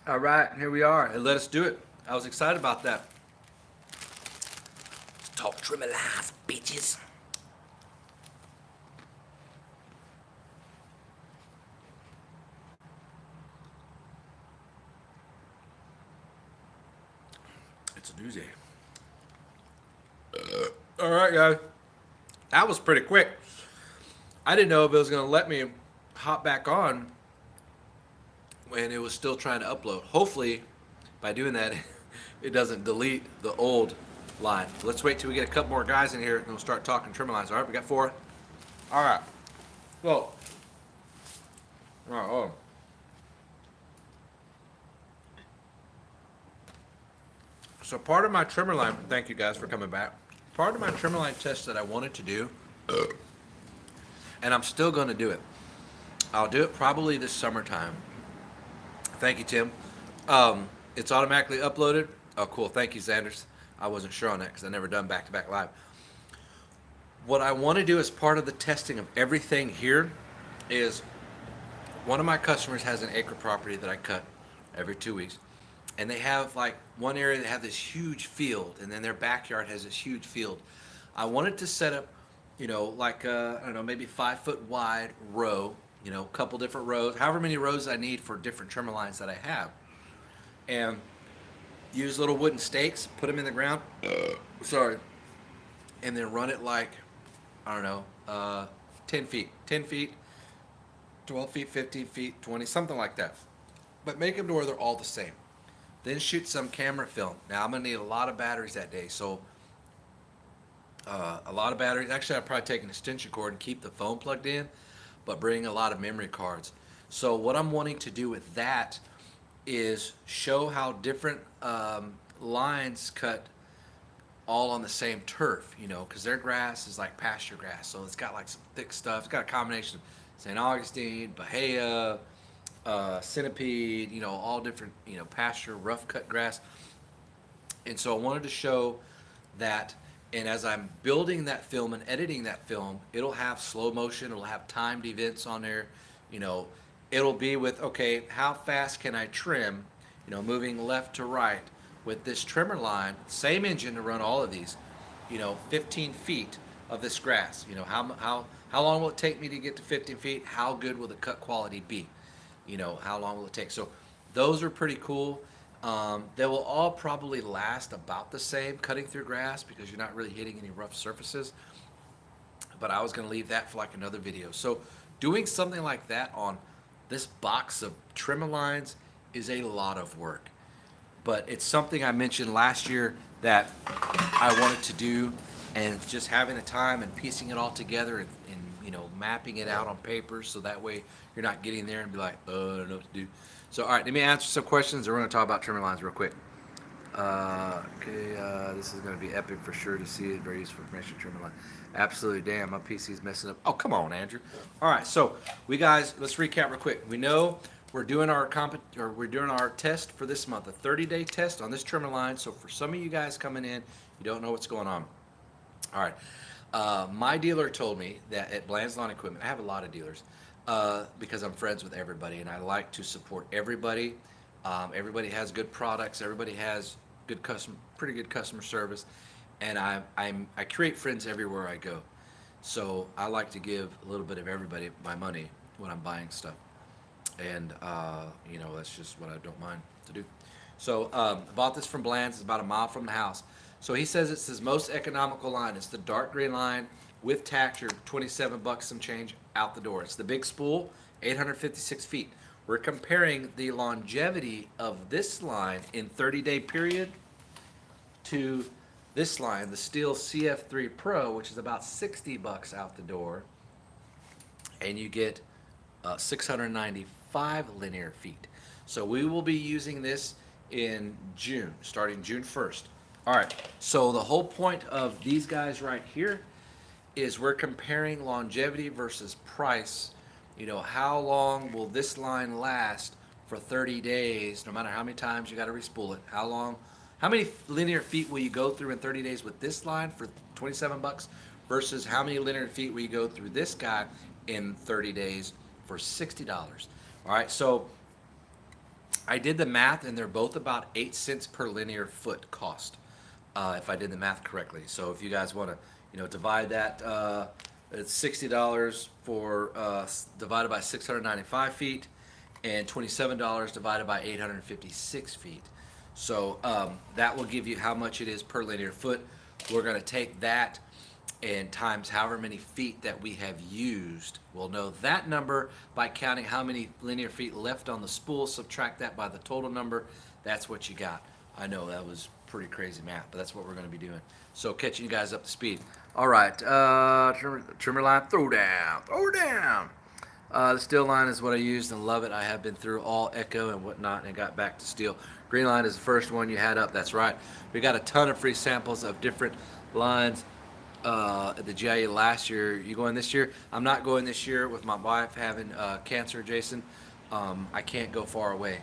All right, here we are. And let us do it. I was excited about that. Let's talk trim alive, bitches. It's a doozy. All right, guys. That was pretty quick. I didn't know if it was going to let me hop back on when it was still trying to upload. Hopefully, by doing that, it doesn't delete the old line. Let's wait till we get a couple more guys in here and we'll start talking trim lines. All right, we got 4. All right. Well, oh. So part of my trimmer line, thank you guys for coming back. Part of my trimmer line test that I wanted to do, and I'm still going to do it. I'll do it probably this summertime. Thank you, Tim. It's automatically uploaded. Oh, cool. Thank you, Sanders. I wasn't sure on that because I never done back-to-back live. What I want to do as part of the testing of everything here is one of my customers has an acre property that I cut every 2 weeks. And they have like one area that have this huge field, and then their backyard has this huge field. I wanted to set up, like I don't know, maybe 5 foot wide row, a couple different rows, however many rows I need for different trimmer lines that I have, and use little wooden stakes, put them in the ground, and then run it like, I don't know, 10 feet, 12 feet, 15 feet, 20, something like that. But make them to where they're all the same. Then shoot some camera film. Now I'm gonna need a lot of batteries that day, so a lot of batteries. Actually, I'll probably take an extension cord and keep the phone plugged in, but bring a lot of memory cards. So what I'm wanting to do with that is show how different lines cut all on the same turf, because their grass is like pasture grass, so it's got like some thick stuff. It's got a combination of St. Augustine, Bahia, centipede, all different, pasture, rough cut grass. And so I wanted to show that, and as I'm building that film and editing that film, it'll have slow motion, it'll have timed events on there, it'll be with, okay, how fast can I trim, moving left to right with this trimmer line, same engine to run all of these, 15 feet of this grass, how long will it take me to get to 15 feet? How good will the cut quality be? How long will it take? So those are pretty cool. They will all probably last about the same cutting through grass because you're not really hitting any rough surfaces. But I was going to leave that for like another video. So doing something like that on this box of trimmer lines is a lot of work. But it's something I mentioned last year that I wanted to do, and just having the time and piecing it all together and mapping it out on paper, so that way you're not getting there and be like, I don't know what to do. So, all right, let me answer some questions, and we're going to talk about trimmer lines real quick. This is going to be epic for sure to see it. Very useful information, trimmer line. Absolutely, damn, my PC's messing up. Oh, come on, Andrew. All right, so let's recap real quick. We know we're doing our test for this month, a 30-day test on this trimmer line. So for some of you guys coming in, you don't know what's going on. All right. My dealer told me that at Bland's Lawn Equipment, I have a lot of dealers because I'm friends with everybody, and I like to support everybody. Everybody has good products. Everybody has pretty good customer service, and I create friends everywhere I go. So I like to give a little bit of everybody my money when I'm buying stuff, and that's just what I don't mind to do. So I bought this from Bland's. It's about a mile from the house. So he says it's his most economical line. It's the dark green line with Tacture, $27 some change out the door. It's the big spool, 856 feet. We're comparing the longevity of this line in 30-day period to this line, the Steel CF3 Pro, which is about $60 out the door, and you get 695 linear feet. So we will be using this in June, starting June 1st. All right, so the whole point of these guys right here is we're comparing longevity versus price. How long will this line last for 30 days, no matter how many times you got to respool it? How many linear feet will you go through in 30 days with this line for $27 versus how many linear feet will you go through this guy in 30 days for $60? All right, so I did the math, and they're both about 8 cents per linear foot cost, if I did the math correctly. So if you guys want to, divide that, it's $60 for divided by 695 feet, and $27 divided by 856 feet. So that will give you how much it is per linear foot. We're going to take that and times however many feet that we have used. We'll know that number by counting how many linear feet left on the spool, subtract that by the total number. That's what you got. I know that was pretty crazy math, but that's what we're going to be doing. So catching you guys up to speed. All right, trimmer line, throw down. The steel line is what I used and love it. I have been through all Echo and whatnot and got back to steel. Green line is the first one you had up. That's right. We got a ton of free samples of different lines at the GIA last year. You going this year? I'm not going this year with my wife having cancer, Jason. I can't go far away.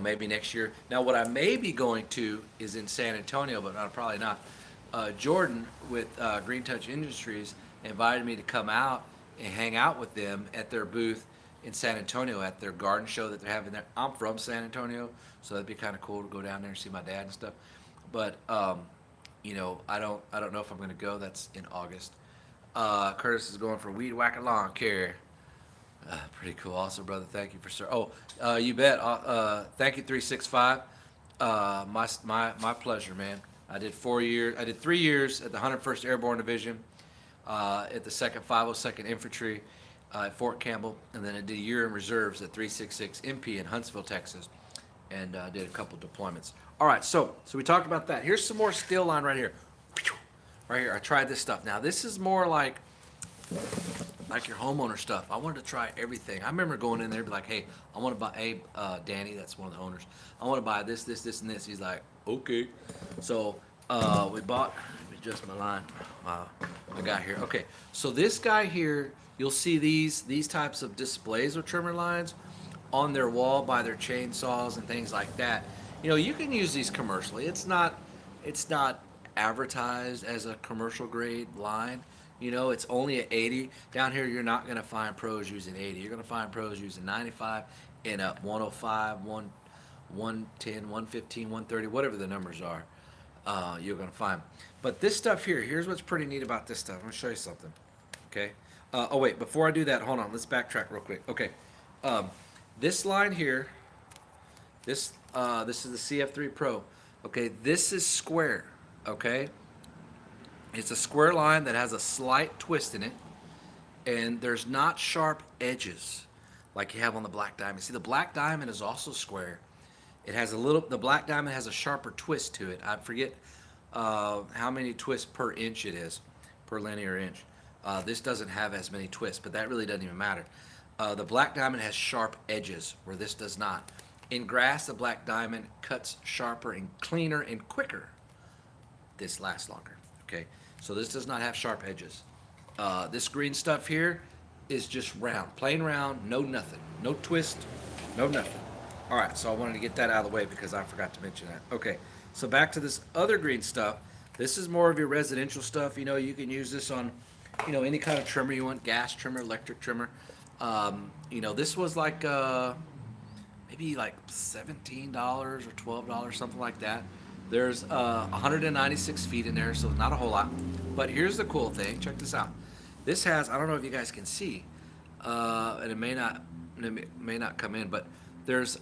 Maybe next year. Now, what I may be going to is in San Antonio, but probably not. Jordan with Green Touch Industries invited me to come out and hang out with them at their booth in San Antonio at their garden show that they're having there. I'm from San Antonio, so that'd be kind of cool to go down there and see my dad and stuff. But I don't know if I'm going to go. That's in August. Curtis is going for weed whacker lawn care. Pretty cool. Also, brother, thank you for sir. Oh, you bet. Thank you, 365. My pleasure, man. I did 4 years. I did 3 years at the 101st Airborne Division, at the 2nd 502nd Infantry at Fort Campbell, and then I did a year in reserves at 366 MP in Huntsville, Texas, and did a couple deployments. All right, so we talked about that. Here's some more steel line right here. Right here, I tried this stuff. Now this is more like your homeowner stuff. I wanted to try everything. I remember going in there and be like, hey, I want to buy, Danny, that's one of the owners. I want to buy this, and this. He's like, okay. So we bought, let me adjust my line. I got here. Okay, so this guy here, you'll see these types of displays with trimmer lines on their wall by their chainsaws and things like that. You can use these commercially. It's not advertised as a commercial grade line. It's only at 80. Down here, you're not going to find pros using 80. You're going to find pros using 95 and up, 105, 110, 115, 130, whatever the numbers are, you're going to find. But this stuff here's what's pretty neat about this stuff. I'm going to show you something. Okay. Oh, wait, before I do that, hold on. Let's backtrack real quick. Okay. This line here, this is the CF3 Pro. Okay, this is square. Okay. It's a square line that has a slight twist in it, and there's not sharp edges like you have on the Black Diamond. See, the Black Diamond is also square. The Black Diamond has a sharper twist to it. I forget how many twists per inch it is, per linear inch. This doesn't have as many twists, but that really doesn't even matter. The Black Diamond has sharp edges, where this does not. In grass, the Black Diamond cuts sharper and cleaner and quicker. This lasts longer. Okay, so this does not have sharp edges. This green stuff here is just round, plain round, no nothing, no twist, no nothing. All right, so I wanted to get that out of the way because I forgot to mention that. Okay, so back to this other green stuff. This is more of your residential stuff. You can use this on, any kind of trimmer you want, gas trimmer, electric trimmer. This was like maybe like $17 or $12, something like that. There's 196 feet in there, so not a whole lot. But here's the cool thing. Check this out. This has, I don't know if you guys can see, and it may not come in, but there's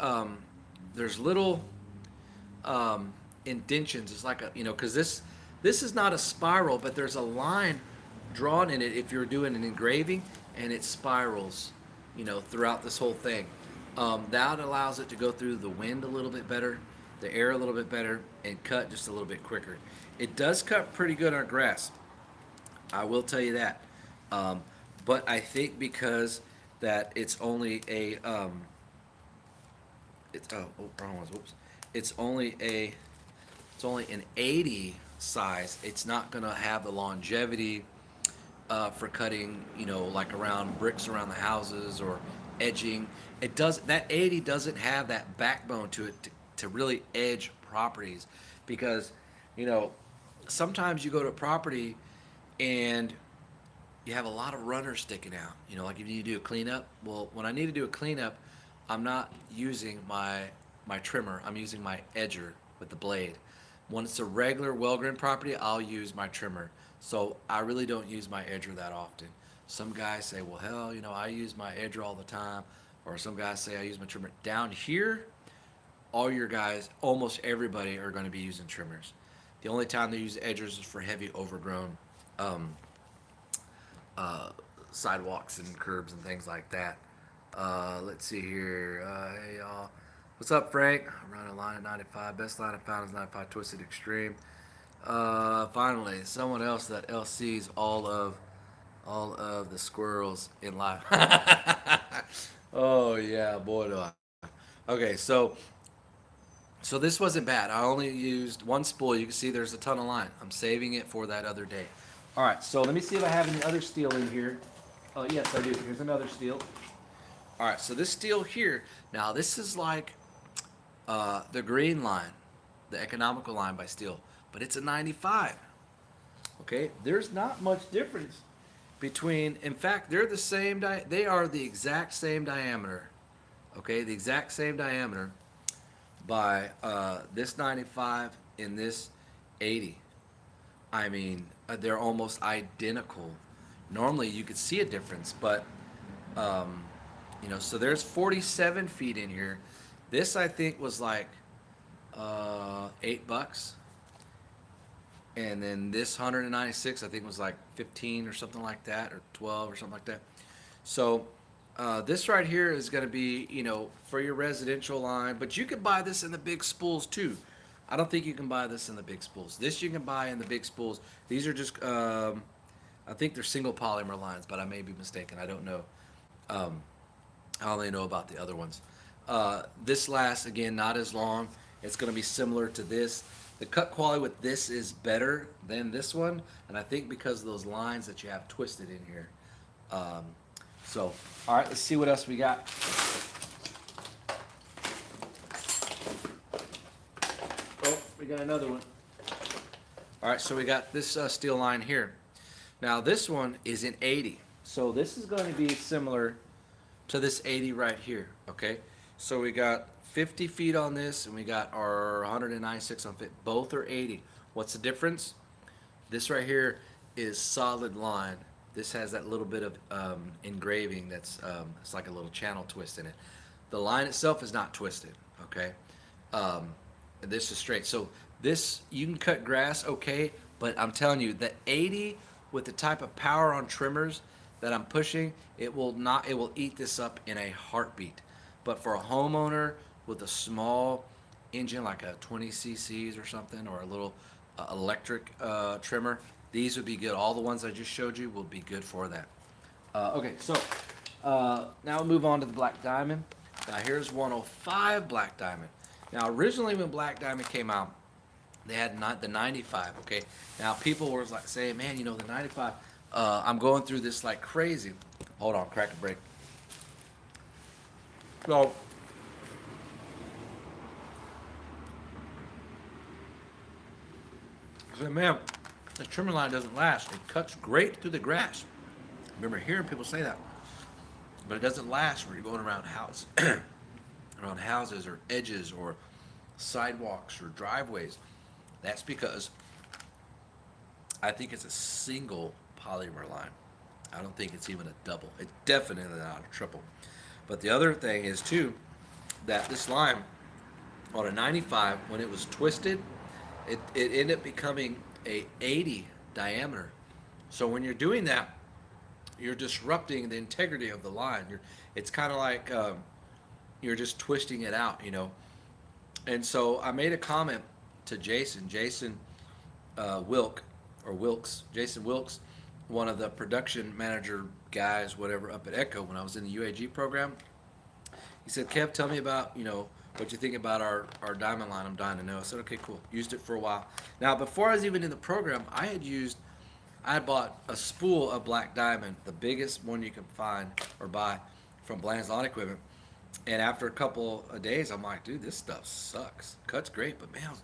little indentions. It's like because this is not a spiral, but there's a line drawn in it if you're doing an engraving, and it spirals, throughout this whole thing. That allows it to go through the wind a little bit better, the air a little bit better, and cut just a little bit quicker. It does cut pretty good on grass, I will tell you that. But I think because that it's only a it's only an 80 size. It's not gonna have the longevity for cutting, like around bricks around the houses or edging. That 80 doesn't have that backbone to it to really edge properties, because sometimes you go to a property and you have a lot of runners sticking out. Like if you need to do a cleanup. Well, when I need to do a cleanup, I'm not using my trimmer. I'm using my edger with the blade. When it's a regular well grain property, I'll use my trimmer. So I really don't use my edger that often. Some guys say, well, hell, I use my edger all the time. Or some guys say I use my trimmer. Down here, all your guys, almost everybody are going to be using trimmers. The only time they use edgers is for heavy overgrown um, uh, sidewalks and curbs and things like that. Let's see here. Hey y'all, what's up, Frank? I'm running a line at 95. Best line I found is 95 Twisted Extreme. Finally, someone else that LC's all of the squirrels in life. Oh yeah, boy do I. Okay, so this wasn't bad. I only used one spool. You can see there's a ton of line. I'm saving it for that other day. All right, so let me see if I have any other steel in here. Oh, yes, I do. Here's another steel. All right, so this steel here, now this is like the green line, the economical line by steel, but it's a 95. Okay, there's not much difference between, in fact, they're the same, they are the exact same diameter. Okay, the exact same diameter by this 95 and this 80. I mean, they're almost identical. Normally, you could see a difference, but um, so there's 47 feet in here. This I think was like $8, and then this 196 I think was like 15 or something like that, or 12 or something like that. So this right here is going to be, for your residential line, but you can buy this in the big spools too. I don't think you can buy this in the big spools. This you can buy in the big spools. These are just, I think they're single polymer lines, but I may be mistaken. I don't know. Um, I only know about the other ones. This lasts, again, not as long. It's going to be similar to this. The cut quality with this is better than this one, and I think because of those lines that you have twisted in here. Um, so, all right, let's see what else we got. Oh, we got another one. All right, so we got this steel line here. Now, this one is in 80. So this is going to be similar to this 80 right here, okay? So we got 50 feet on this, and we got our 196 on fit. Both are 80. What's the difference? This right here is solid line. This has that little bit of engraving that's it's like a little channel twist in it. The line itself is not twisted, okay? Um, this is straight. So this, you can cut grass, okay, but I'm telling you, the 80 with the type of power on trimmers that I'm pushing, it will eat this up in a heartbeat. But for a homeowner with a small engine, like a 20 cc's or something, or a little electric trimmer, these would be good. All the ones I just showed you will be good for that. Okay, so now we'll move on to the Black Diamond. Now here's 105 Black Diamond. Now originally when Black Diamond came out, they had not the 95. Okay, now people were like saying, man, the 95. I'm going through this like crazy. Hold on, crack a break. So I said, man, the trimmer line doesn't last. It cuts great through the grass. I remember hearing people say that, but it doesn't last when you're going around around houses or edges or sidewalks or driveways. That's because I think it's a single polymer line. I don't think it's even a double. It's definitely not a triple. But the other thing is too that this line on a 95, when it was twisted, it ended up becoming a 80 diameter. So when you're doing that, you're disrupting the integrity of the line. It's kind of like you're just twisting it out. And so I made a comment to Jason Jason Wilkes, one of the production manager guys, whatever, up at Echo when I was in the UAG program. He said, Kev, tell me about, what you think about our diamond line. I'm dying to know. I said, okay, cool. Used it for a while. Now, before I was even in the program, I had bought a spool of Black Diamond, the biggest one you can find or buy from Bland's Lawn Equipment. And after a couple of days, I'm like, dude, this stuff sucks. Cuts great, but man, I was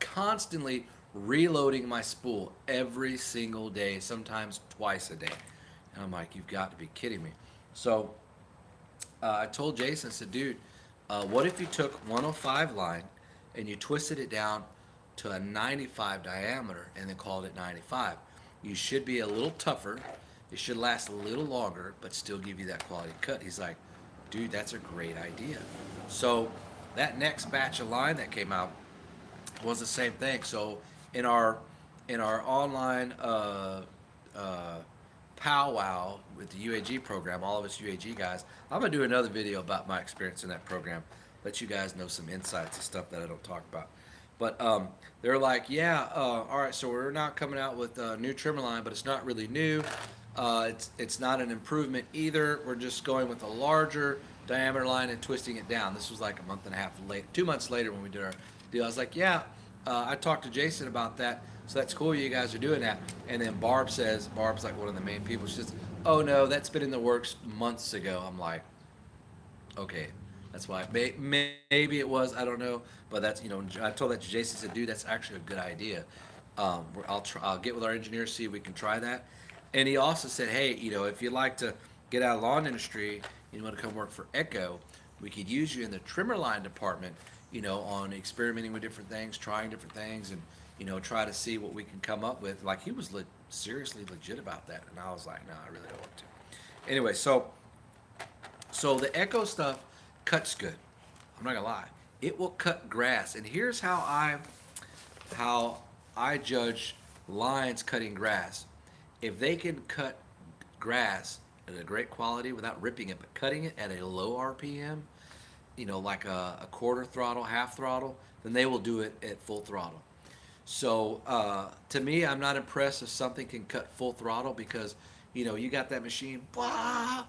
constantly reloading my spool every single day, sometimes twice a day. And I'm like, you've got to be kidding me. So I told Jason, I said, dude, what if you took 105 line and you twisted it down to a 95 diameter and then called it 95? You should be a little tougher. It should last a little longer, but still give you that quality cut. He's like, dude, that's a great idea. So that next batch of line that came out was the same thing. So in our online uh, powwow with the UAG program, all of us UAG guys, I'm gonna do another video about my experience in that program. Let you guys know some insights and stuff that I don't talk about. But they're like, yeah, all right. So we're not coming out with a new trimmer line, but it's not really new. It's not an improvement either. We're just going with a larger diameter line and twisting it down. This was like a month and a half late, 2 months later when we did our deal. I was like, yeah, I talked to Jason about that. So that's cool. You guys are doing that. And then Barb's like one of the main people. She says, oh no, that's been in the works months ago. I'm like, okay, that's why. Maybe it was. I don't know. But that's, I told that to Jason. Said, dude, that's actually a good idea. I'll get with our engineers, see if we can try that. And he also said, hey, if you'd like to get out of the lawn industry, you want to come work for Echo, we could use you in the trimmer line department, on experimenting with different things, trying different things, and try to see what we can come up with. Like, he was seriously legit about that, and I was like, no, I really don't want to. Anyway, so the Echo stuff cuts good. I'm not gonna lie. It will cut grass, and here's how I judge lines cutting grass. If they can cut grass at a great quality without ripping it, but cutting it at a low RPM, like a quarter throttle, half throttle, then they will do it at full throttle. So to me, I'm not impressed if something can cut full throttle because, you got that machine, blah,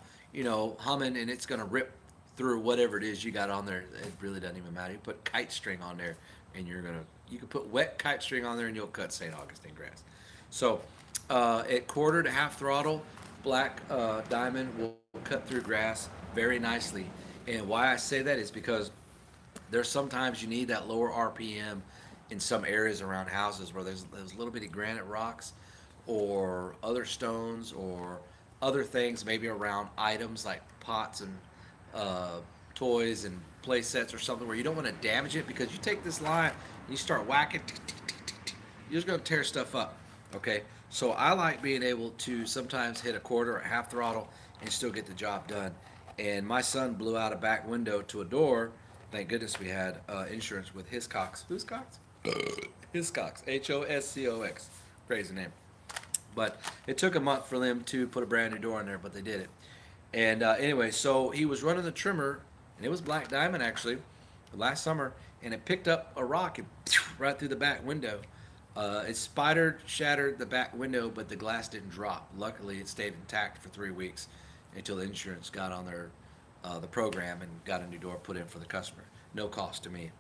humming, and it's gonna rip through whatever it is you got on there. It really doesn't even matter. You put kite string on there, and you can put wet kite string on there, and you'll cut St. Augustine grass. So at quarter to half throttle, black diamond will cut through grass very nicely. And why I say that is because there's sometimes you need that lower RPM in some areas around houses where there's little bitty granite rocks or other stones or other things maybe around items like pots and toys and play sets or something where you don't want to damage it, because you take this line and you start whacking, you're just going to tear stuff up. Okay, so I like being able to sometimes hit a quarter or half throttle and still get the job done. And my son blew out a back window to a door. Thank goodness we had insurance with Hiscox. Who's Cox? Hiscox. Hoscox. Crazy name. But it took a month for them to put a brand new door in there, but they did it. And anyway, so he was running the trimmer, and it was black diamond actually, last summer, and it picked up a rock and right through the back window. It shattered the back window, but the glass didn't drop. Luckily, it stayed intact for 3 weeks until the insurance got on the program and got a new door put in for the customer. No cost to me.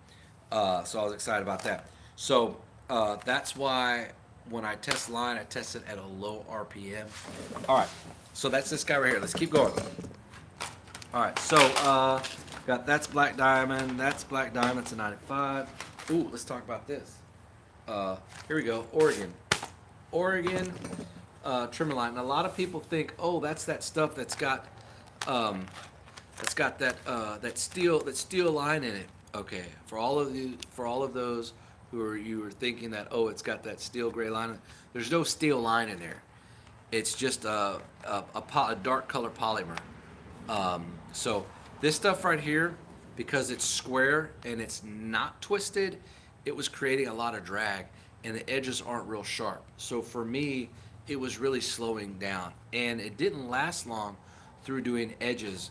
So I was excited about that. So that's why when I test line, I test it at a low RPM. All right, so that's this guy right here. Let's keep going. All right, so that's black diamond. That's black diamond. It's a 95. Ooh, let's talk about this. Here we go. Oregon trimmer line. And a lot of people think, oh, that's that stuff that's got that steel line in it. Okay, for all of those you were thinking that, oh, it's got that steel gray line. There's no steel line in there. It's just a dark color polymer. So this stuff right here, because it's square and it's not twisted, it was creating a lot of drag, and the edges aren't real sharp. So for me, it was really slowing down, and it didn't last long through doing edges.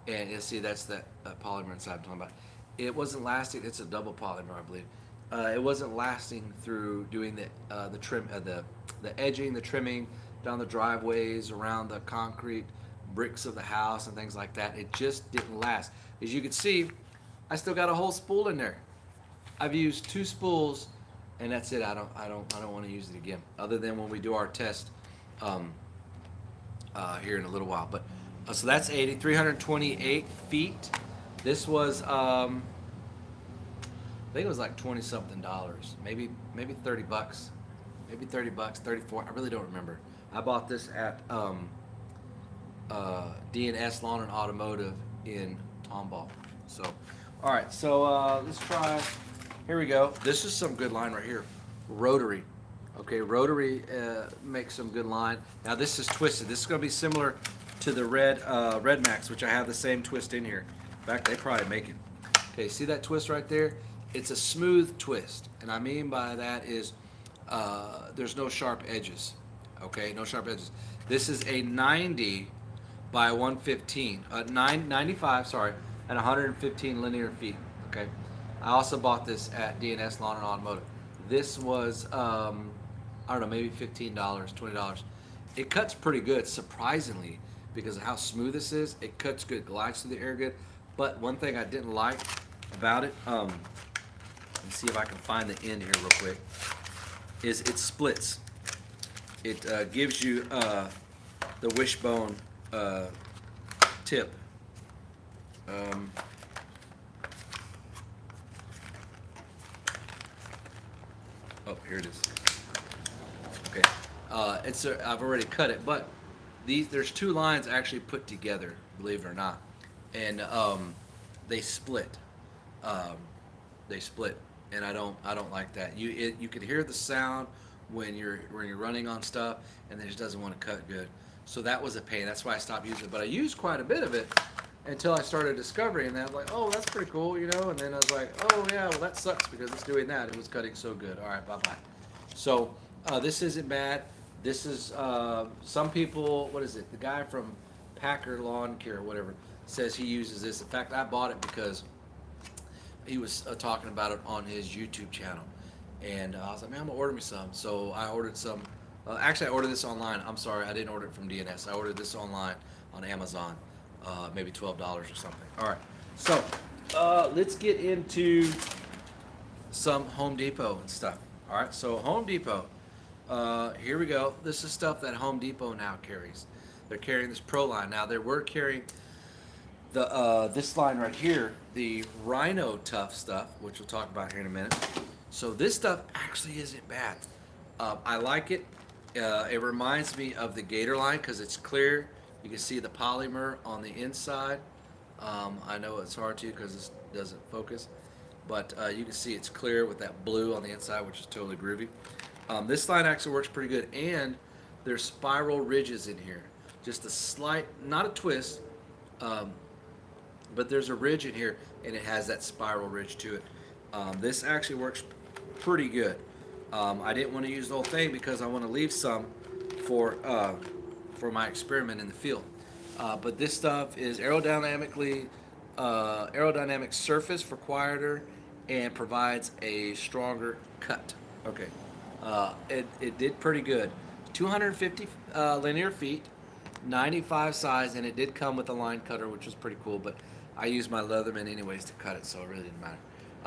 And you see, that's that polymer inside I'm talking about. It wasn't lasting. It's a double polymer, I believe. It wasn't lasting through doing the trim, the edging, the trimming down the driveways, around the concrete bricks of the house and things like that. It just didn't last. As you can see, I still got a whole spool in there. I've used 2 spools, and that's it. I don't want to use it again, other than when we do our test here in a little while. But so that's 328 feet. This was I think it was like $20 something, maybe $30, maybe $30, 34. I really don't remember. I bought this at D&S Lawn and Automotive in tomball. So, all right, so let's try. Here we go. This is some good line right here. Rotary. Okay, rotary makes some good line. Now this is twisted. This is going to be similar to the Red Max, which I have the same twist in here. In fact, they probably make it. Okay, see that twist right there? It's a smooth twist, and I mean by that is there's no sharp edges. Okay, no sharp edges. This is a 90 by 115, 95, sorry, and 115 linear feet. Okay, I also bought this at D&S Lawn and Automotive. This was I don't know, maybe $15, $20. It cuts pretty good, surprisingly, because of how smooth this is. It cuts good, glides through the air good. But one thing I didn't like about it, let me see if I can find the end here real quick, is it splits. It gives you the wishbone tip. Oh, here it is. Okay, I've already cut it, but there's two lines actually put together, believe it or not, and they split. They split, and I don't like that. You can hear the sound when you're running on stuff, and it just doesn't want to cut good. So that was a pain. That's why I stopped using it. But I used quite a bit of it until I started discovering that. Like, oh, that's pretty cool, you know. And then I was like, oh yeah, well that sucks because it's doing that. It was cutting so good. All right, bye bye. So this isn't bad. This is some people. What is it? The guy from Packer Lawn Care or whatever says he uses this. In fact, I bought it because he was talking about it on his YouTube channel, and I was like, man, I'm gonna order me some. So I ordered some. Actually, I ordered this online. I'm sorry, I didn't order it from DNS. I ordered this online on Amazon, maybe $12 or something. All right, so let's get into some Home Depot and stuff. All right, so Home Depot. Here we go. This is stuff that Home Depot now carries. They're carrying this Pro line. Now they were carrying the this line right here, the Rhino Tough stuff, which we'll talk about here in a minute. So this stuff actually isn't bad. I like it. It reminds me of the Gator line because it's clear. You can see the polymer on the inside. I know it's hard to because this doesn't focus, but you can see it's clear with that blue on the inside, which is totally groovy. This line actually works pretty good, and there's spiral ridges in here. Just a slight, not a twist, but there's a ridge in here, and it has that spiral ridge to it. This actually works pretty good. I didn't want to use the whole thing because I want to leave some for my experiment in the field. But this stuff is aerodynamic surface for quieter and provides a stronger cut. Okay, it did pretty good. 250 linear feet, 95 size, and it did come with a line cutter, which was pretty cool. But I used my Leatherman anyways to cut it, so it really didn't matter.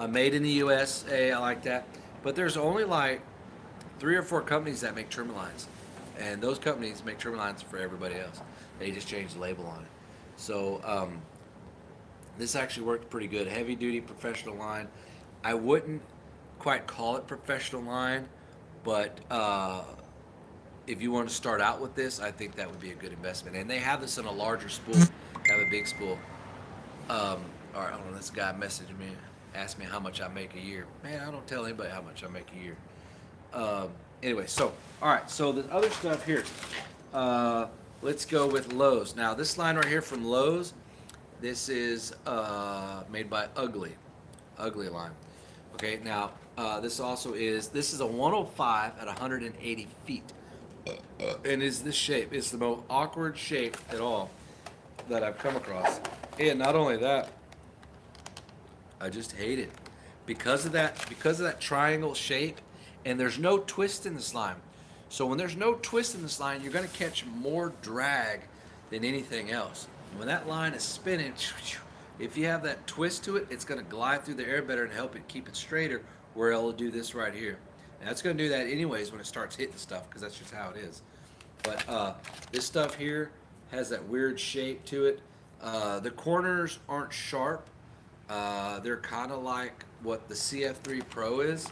Made in the USA, I like that. But there's only like 3 or 4 companies that make trim lines, and those companies make trim lines for everybody else. They just change the label on it. So this actually worked pretty good. Heavy duty professional line. I wouldn't quite call it professional line, but if you want to start out with this, I think that would be a good investment. And they have this in a larger spool. They have a big spool. All right, hold on. This guy messaged me, asked me how much I make a year. Man, I don't tell anybody how much I make a year. Anyway, so all right. So the other stuff here. Let's go with Lowe's. Now this line right here from Lowe's, this is made by Ugly line. Okay. Now this is a 105 at 180 feet, and is this shape? It's the most awkward shape at all that I've come across. And not only that, I just hate it because of that triangle shape, and there's no twist in this line. So when there's no twist in this line, you're going to catch more drag than anything else. When that line is spinning, if you have that twist to it, it's going to glide through the air better and help it keep it straighter, where it'll do this right here. And that's going to do that anyways when it starts hitting stuff, because that's just how it is. But this stuff here has that weird shape to it. The corners aren't sharp. They're kind of like what the CF3 Pro is.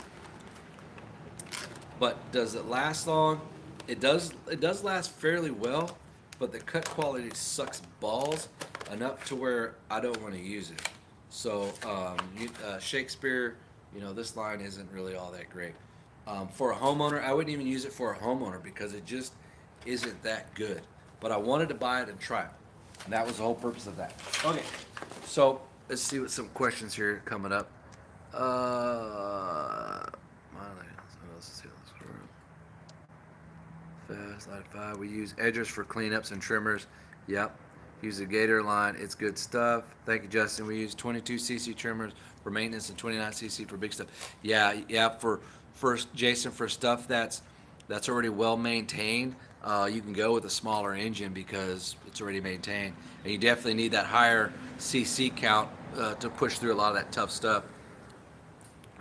But does it last long? It does last fairly well, but the cut quality sucks balls. enough to where I don't want to use it. So Shakespeare, this line isn't really all that great. For a homeowner, I wouldn't even use it for a homeowner because it just isn't that good. But I wanted to buy it and try it. And that was the whole purpose of that. Okay, so let's see what some questions here coming up. Let's see. Fast, light 5. We use edgers for cleanups and trimmers. Yep. Use the Gator line. It's good stuff. Thank you, Justin. We use 22cc trimmers for maintenance and 29cc for big stuff. Yeah. For Jason, for stuff that's already well maintained, you can go with a smaller engine because it's already maintained, and you definitely need that higher cc count to push through a lot of that tough stuff.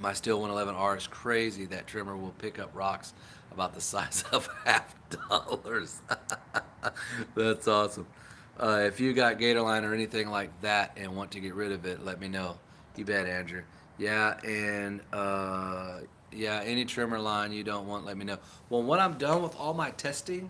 My Steel 111R is crazy. That trimmer will pick up rocks about the size of $50. That's awesome. If you got Gatorline or anything like that and want to get rid of it, let me know. You bet, Andrew. Yeah, and any trimmer line you don't want, let me know. Well, when I'm done with all my testing,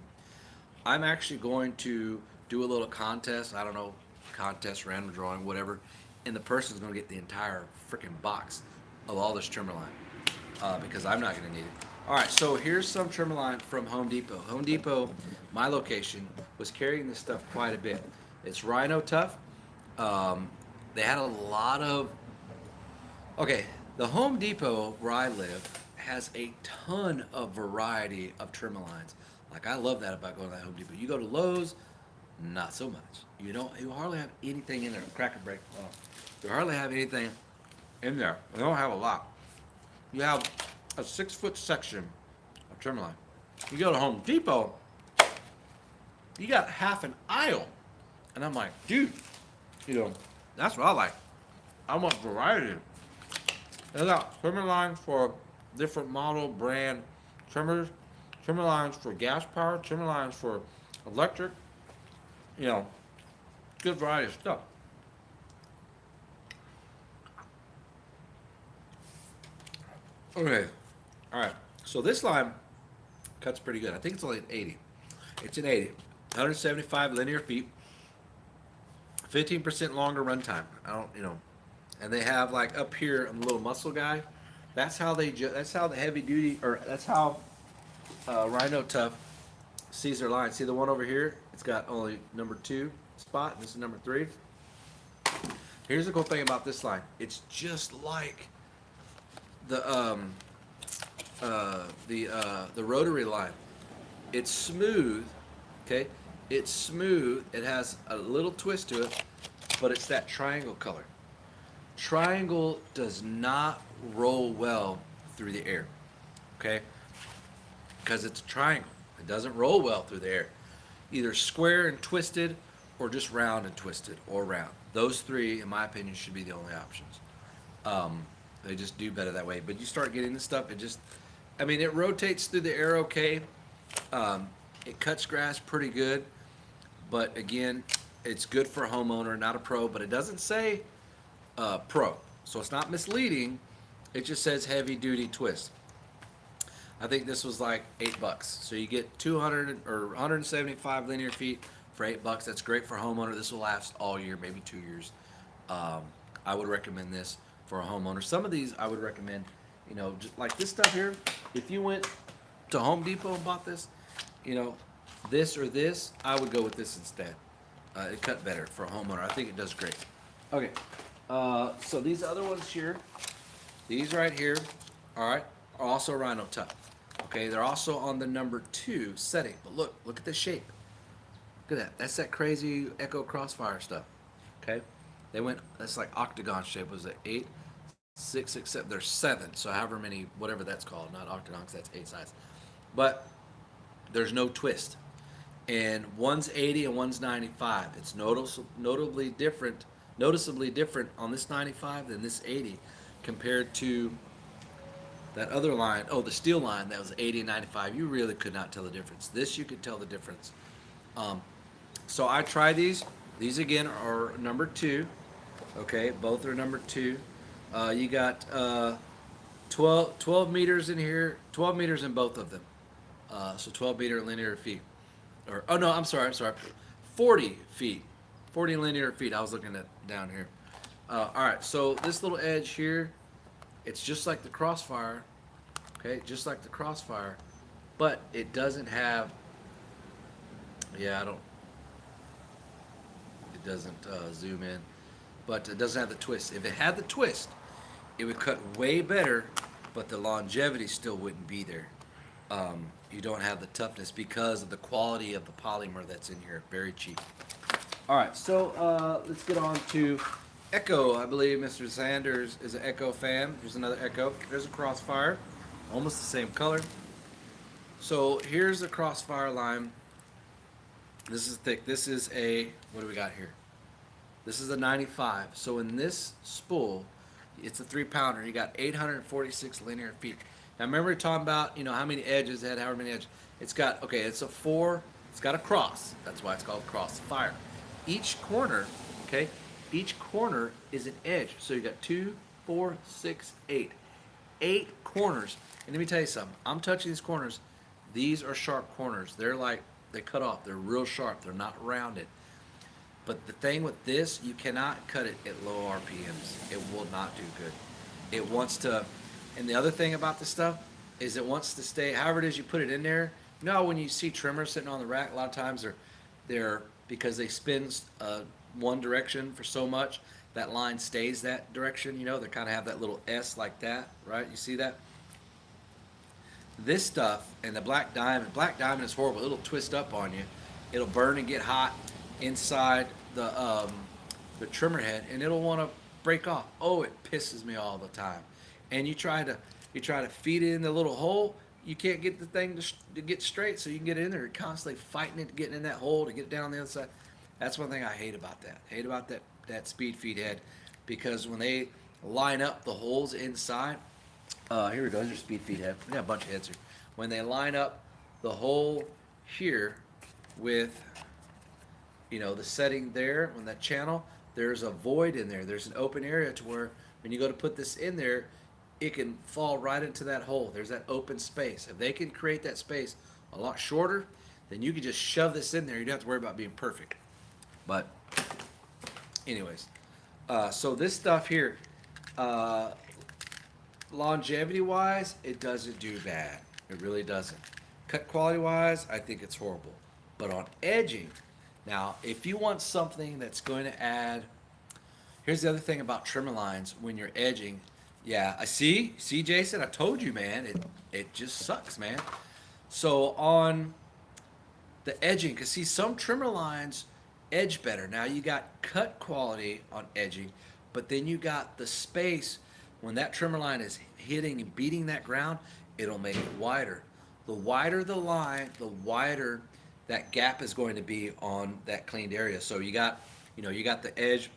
I'm actually going to do a little contest. I don't know, contest, random drawing, whatever, and the person's going to get the entire freaking box of all this trimmer line because I'm not going to need it. All right, so here's some trimmer line from Home Depot. Home Depot, my location, was carrying this stuff quite a bit. It's Rhino Tough. They had a lot of... Okay, the Home Depot where I live has a ton of variety of trimmer lines. Like, I love that about going to that Home Depot. You go to Lowe's, not so much. You hardly have anything in there. Cracker break. Oh. You hardly have anything in there. We don't have a lot. You have a 6-foot section of trim line. You go to Home Depot, you got half an aisle. And I'm like, dude, that's what I like. I want variety. They got trimmer lines for different model, brand trimmers, trimmer lines for gas power, trimmer lines for electric, good variety of stuff. Okay, all right. So this line cuts pretty good. I think it's only an 80. It's an 80. 175 linear feet. 15% longer run time. And they have like up here a little muscle guy. That's how that's how the heavy duty, or that's how Rhino Tough sees their line. See the one over here? It's got only number 2 spot. This is number 3. Here's the cool thing about this line. It's just like the rotary line. It's smooth, okay? It's smooth. It has a little twist to it, but it's that triangle color. Triangle does not roll well through the air, okay? Because it's a triangle. It doesn't roll well through the air. Either square and twisted, or just round and twisted, or round. Those 3, in my opinion, should be the only options. They just do better that way. But you start getting this stuff, it rotates through the air okay. It cuts grass pretty good. But again, it's good for a homeowner, not a pro. But it doesn't say pro. So it's not misleading. It just says heavy duty twist. I think this was like $8. So you get 200 or 175 linear feet for $8. That's great for a homeowner. This will last all year, maybe 2 years. I would recommend this for a homeowner. Some of these I would recommend, just like this stuff here. If you went to Home Depot and bought this, this or this, I would go with this instead. It cut better for a homeowner. I think it does great. Okay, so these other ones here, these right here, all right, are also Rhino Tough. Okay, they're also on the number 2 setting. But look at the shape. Look at that. That's that crazy Echo Crossfire stuff. Okay, that's like octagon shape. Was it 8, 6, 6, 7? There's 7. So however many, whatever that's called, not octagon, because that's 8 sides. But there's no twist. And one's 80 and one's 95. It's noticeably different on this 95 than this 80 compared to that other line. Oh, the steel line that was 80 and 95. You really could not tell the difference. This you could tell the difference. So I tried these. These again are number 2. Okay, both are number 2. You got 12 meters in here, 12 meters in both of them. So 12 meter linear feet. 40 feet 40 linear feet. I was looking at down here. All right, so this little edge here, it's just like the Crossfire, okay, just like the Crossfire, but it doesn't have. Yeah, I don't. It doesn't zoom in, but it doesn't have the twist. If it had the twist, it would cut way better, but the longevity still wouldn't be there. You don't have the toughness because of the quality of the polymer that's in here. Very cheap. All right, so let's get on to Echo. I believe Mr. Sanders is an Echo fan. Here's another Echo. There's a Crossfire, almost the same color. So here's the Crossfire line. This is thick. This is a, what do we got here? This is a 95. So in this spool, it's a 3-pounder. You got 846 linear feet. Now remember we are talking about, how many edges it had, however many edges. It's got, okay, it's a 4, it's got a cross. That's why it's called Crossfire. Each corner, okay, each corner is an edge. So you got 2, 4, 6, 8. 8 corners. And let me tell you something. I'm touching these corners. These are sharp corners. They're like, they cut off. They're real sharp. They're not rounded. But the thing with this, you cannot cut it at low RPMs. It will not do good. It wants to, and the other thing about this stuff is it wants to stay, however it is you put it in there. When you see trimmers sitting on the rack, a lot of times they're because they spin one direction for so much, that line stays that direction, they kind of have that little S like that, right? You see that? This stuff and the black diamond is horrible. It'll twist up on you. It'll burn and get hot inside the trimmer head, and it'll want to break off. Oh, it pisses me all the time. And you try to feed it in the little hole. You can't get the thing to get straight, so you can get in there. You're constantly fighting it, getting in that hole to get down the other side. That's one thing I hate about that. Hate about that speed feed head, because when they line up the holes inside. Here we go. Here's your speed feed head. We got a bunch of heads here. When they line up the hole here with, the setting there, when that channel, there's a void in there. There's an open area to where when you go to put this in there, it can fall right into that hole. There's that open space. If they can create that space a lot shorter, then you can just shove this in there. You don't have to worry about being perfect. But anyways, so this stuff here, longevity wise, it doesn't do bad. It really doesn't. Cut quality wise, I think it's horrible. But on edging, now if you want something that's going to add, here's the other thing about trimmer lines when you're edging. Yeah, I see Jason, I told you, man, it just sucks, man. So on the edging, because see, some trimmer lines edge better. Now you got cut quality on edging, but then you got the space. When that trimmer line is hitting and beating that ground, it'll make it wider. The wider the line, the wider that gap is going to be on that cleaned area. So you got the edge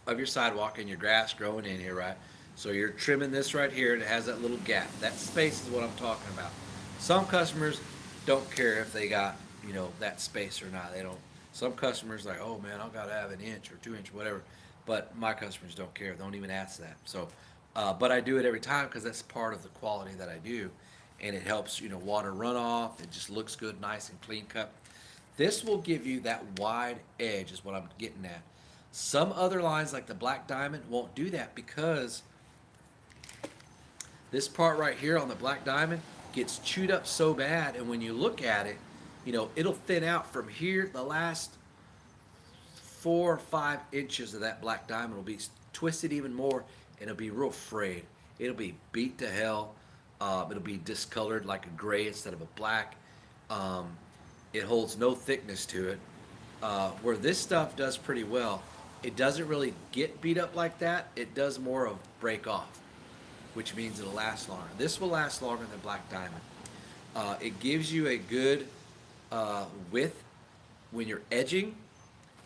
of your sidewalk and your grass growing in here, right? So you're trimming this right here, and it has that little gap. That space is what I'm talking about. Some customers don't care if they got, that space or not. They don't. Some customers like, oh man, I've got to have an inch or 2 inch, whatever. But my customers don't care. Don't even ask that. So, but I do it every time because that's part of the quality that I do, and it helps water runoff. It just looks good, nice and clean cut. This will give you that wide edge, is what I'm getting at. Some other lines like the Black Diamond won't do that because this part right here on the Black Diamond gets chewed up so bad, and when you look at it, it'll thin out from here. The last 4 or 5 inches of that Black Diamond will be twisted even more, and it'll be real frayed. It'll be beat to hell. It'll be discolored like a gray instead of a black. It holds no thickness to it. Where this stuff does pretty well, it doesn't really get beat up like that. It does more of break off, which means it'll last longer. This will last longer than Black Diamond. It gives you a good width when you're edging,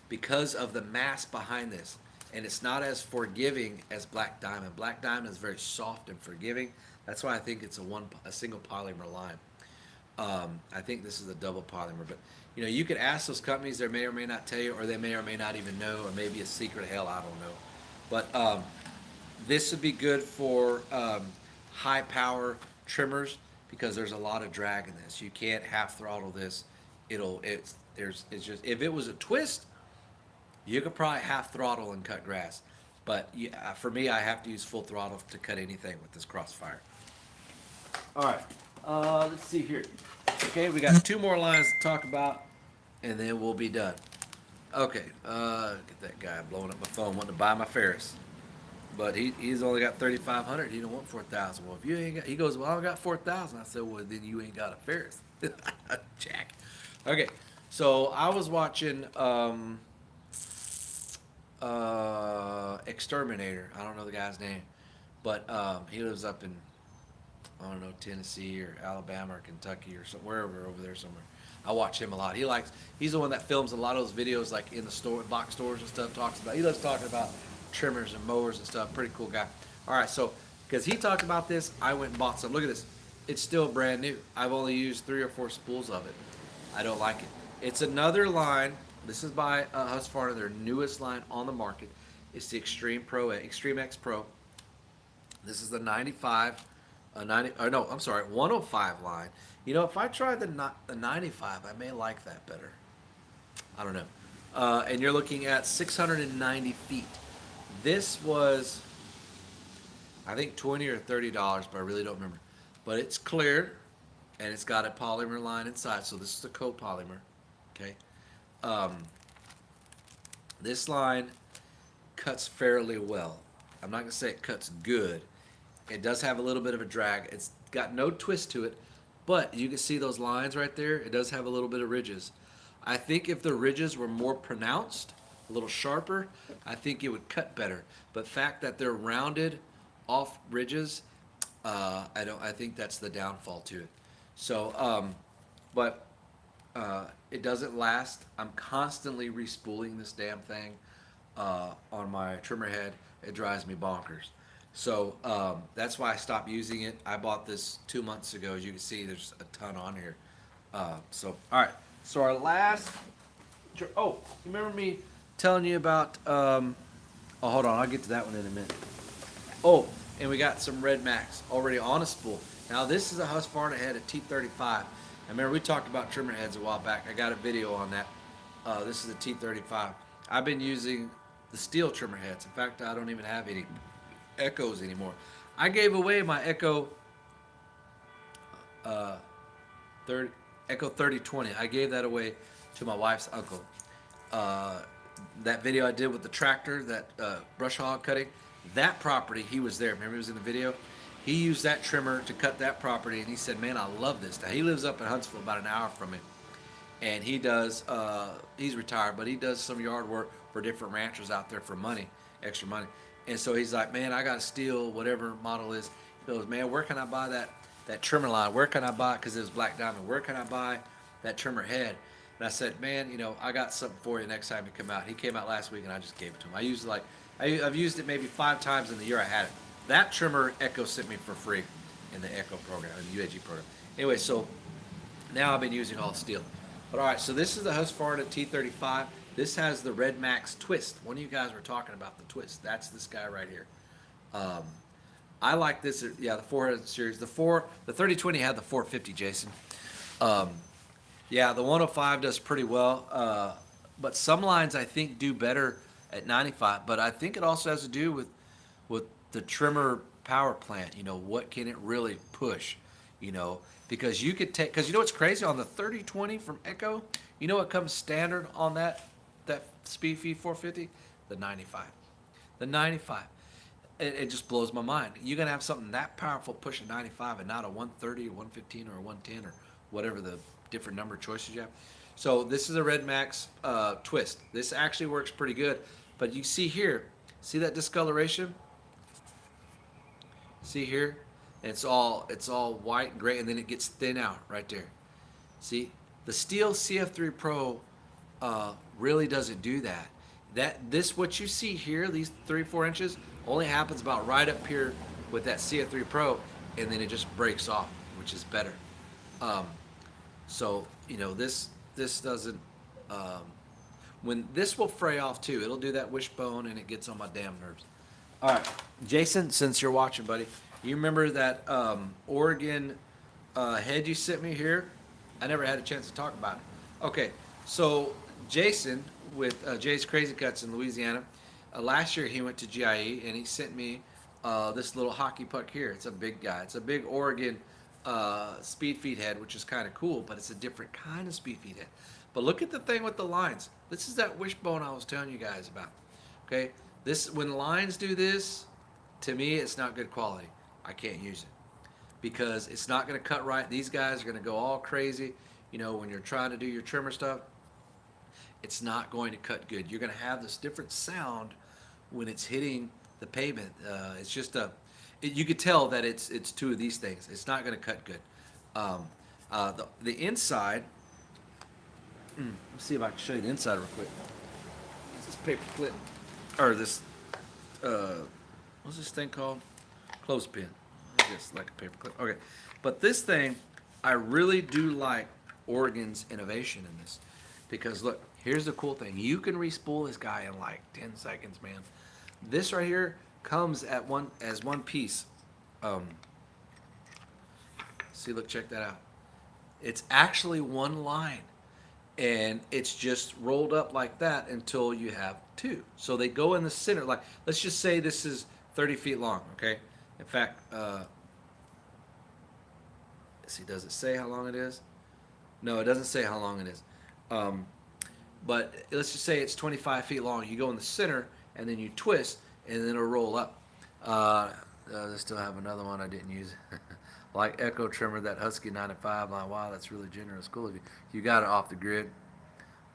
because of the mass behind this, and it's not as forgiving as Black Diamond. Black Diamond is very soft and forgiving. That's why I think it's a single polymer line. I think this is a double polymer, but you could ask those companies. They may or may not tell you, or they may or may not even know, or maybe a secret of hell, I don't know. But this would be good for high power trimmers because there's a lot of drag in this. You can't half throttle this. It's just, if it was a twist, You could probably half throttle and cut grass, but for me, I have to use full throttle to cut anything with this Crossfire. All right, let's see here. Okay, we got two more lines to talk about, and then we'll be done. Okay, get that guy blowing up my phone, wanting to buy my Ferris, but he's only got 3,500. He don't want 4,000. Well, if you ain't got, he goes, well, I got 4,000. I said, well, then you ain't got a Ferris, Jack. Okay, so I was watching Exterminator. I don't know the guy's name, but he lives up in, I don't know, Tennessee or Alabama or Kentucky or wherever over there somewhere. I watch him a lot. He's the one that films a lot of those videos like in the store, box stores and stuff. He loves talking about trimmers and mowers and stuff. Pretty cool guy. All right, so because he talked about this, I went and bought some. Look at this. It's still brand new. I've only used 3 or 4 spools of it. I don't like it. It's another line. This is by Husqvarna, their newest line on the market. It's the Extreme X Pro. This is the 95. 105 line. You know, if I tried the 95, I may like that better. I don't know. And you're looking at 690 feet. This was, I think, $20 or $30, but I really don't remember. But it's clear, and it's got a polymer line inside. So this is the copolymer. Okay. This line cuts fairly well. I'm not gonna say it cuts good. It does have a little bit of a drag. It's got no twist to it, but you can see those lines right there. It does have a little bit of ridges. I think if the ridges were more pronounced, a little sharper, I think it would cut better. But fact that they're rounded off ridges, I think that's the downfall to it. So, it doesn't last. I'm constantly respooling this damn thing on my trimmer head. It drives me bonkers. So that's why I stopped using it. I bought this 2 months ago. As you can see, there's a ton on here. All right. So our last. Oh, you remember me telling you about? Hold on. I'll get to that one in a minute. Oh, and we got some Red Max already on a spool. Now this is a Husqvarna head, a T35. I remember we talked about trimmer heads a while back. I got a video on that. This is a T35. I've been using the steel trimmer heads. In fact, I don't even have any Echoes anymore. I gave away my Echo Echo 3020. I gave that away to my wife's uncle. That video I did with the tractor, that brush hog cutting, that property, he was there. Remember he was in the video? He used that trimmer to cut that property, and he said, man, I love this. Now, he lives up in Huntsville, about an hour from me. And he does, he's retired, but he does some yard work for different ranchers out there for money, extra money. And so he's like, man, I got to steal whatever model is. He goes, man, where can I buy that trimmer line? Where can I buy, because it was Black Diamond, where can I buy that trimmer head? And I said, man, I got something for you next time you come out. He came out last week, and I just gave it to him. I've used it maybe 5 times in the year I had it. That trimmer Echo sent me for free in the Echo program, in the UAG program. Anyway, so now I've been using all steel. But all right, so this is the Husqvarna T35. This has the Red Max twist. One of you guys were talking about the twist. That's this guy right here. I like this. Yeah, the 400 series. The 3020 had the 450, Jason. Yeah, the 105 does pretty well. But some lines I think do better at 95. But I think it also has to do with the trimmer power plant. What can it really push? Because you could take. Because what's crazy on the 3020 from Echo? What comes standard on that Speed Feed 450? The 95. The 95. It just blows my mind. You're going to have something that powerful pushing 95 and not a 130 or 115 or a 110 or whatever the different number choices you have. So this is a Red Max twist. This actually works pretty good. But you see here, see that discoloration? See here? It's all white and gray, and then it gets thin out right there. See? The steel CF3 Pro really doesn't do that. What you see here, these 3-4 inches, only happens about right up here with that CF3 Pro, and then it just breaks off, which is better. So this doesn't. When this will fray off too, it'll do that wishbone, and it gets on my damn nerves. All right, Jason, since you're watching, buddy, you remember that Oregon head you sent me here? I never had a chance to talk about it. Okay, so Jason with Jay's Crazy Cuts in Louisiana. Last year he went to GIE and he sent me this little hockey puck here. It's a big guy. It's a big Oregon speed feed head, which is kind of cool, but it's a different kind of speed feed head. But look at the thing with the lines. This is that wishbone I was telling you guys about. Okay, this when lines do this, to me it's not good quality. I can't use it because it's not going to cut right. These guys are going to go all crazy. You know, when you're trying to do your trimmer stuff, it's not going to cut good. You're going to have this different sound when it's hitting the pavement. It's just you could tell that it's two of these things. It's not going to cut good. The inside. Let's see if I can show you the inside real quick. It's this paper clip, or this what's this thing called? Clothespin. I guess like a paper clip. Okay, but this thing, I really do like Oregon's innovation in this, because look, here's the cool thing. You can re-spool this guy in like 10 seconds, man. This right here comes as one piece. See, look, check that out. It's actually one line, and it's just rolled up like that until you have two. So they go in the center. Like, let's just say this is 30 feet long, okay? In fact, see, does it say how long it is? No, it doesn't say how long it is. But let's just say it's 25 feet long. You go in the center, and then you twist, and then it'll roll up. I still have another one I didn't use. Like Echo Trimmer, that Husky 95 line. Wow, that's really generous. Cool of you. You got it off the grid.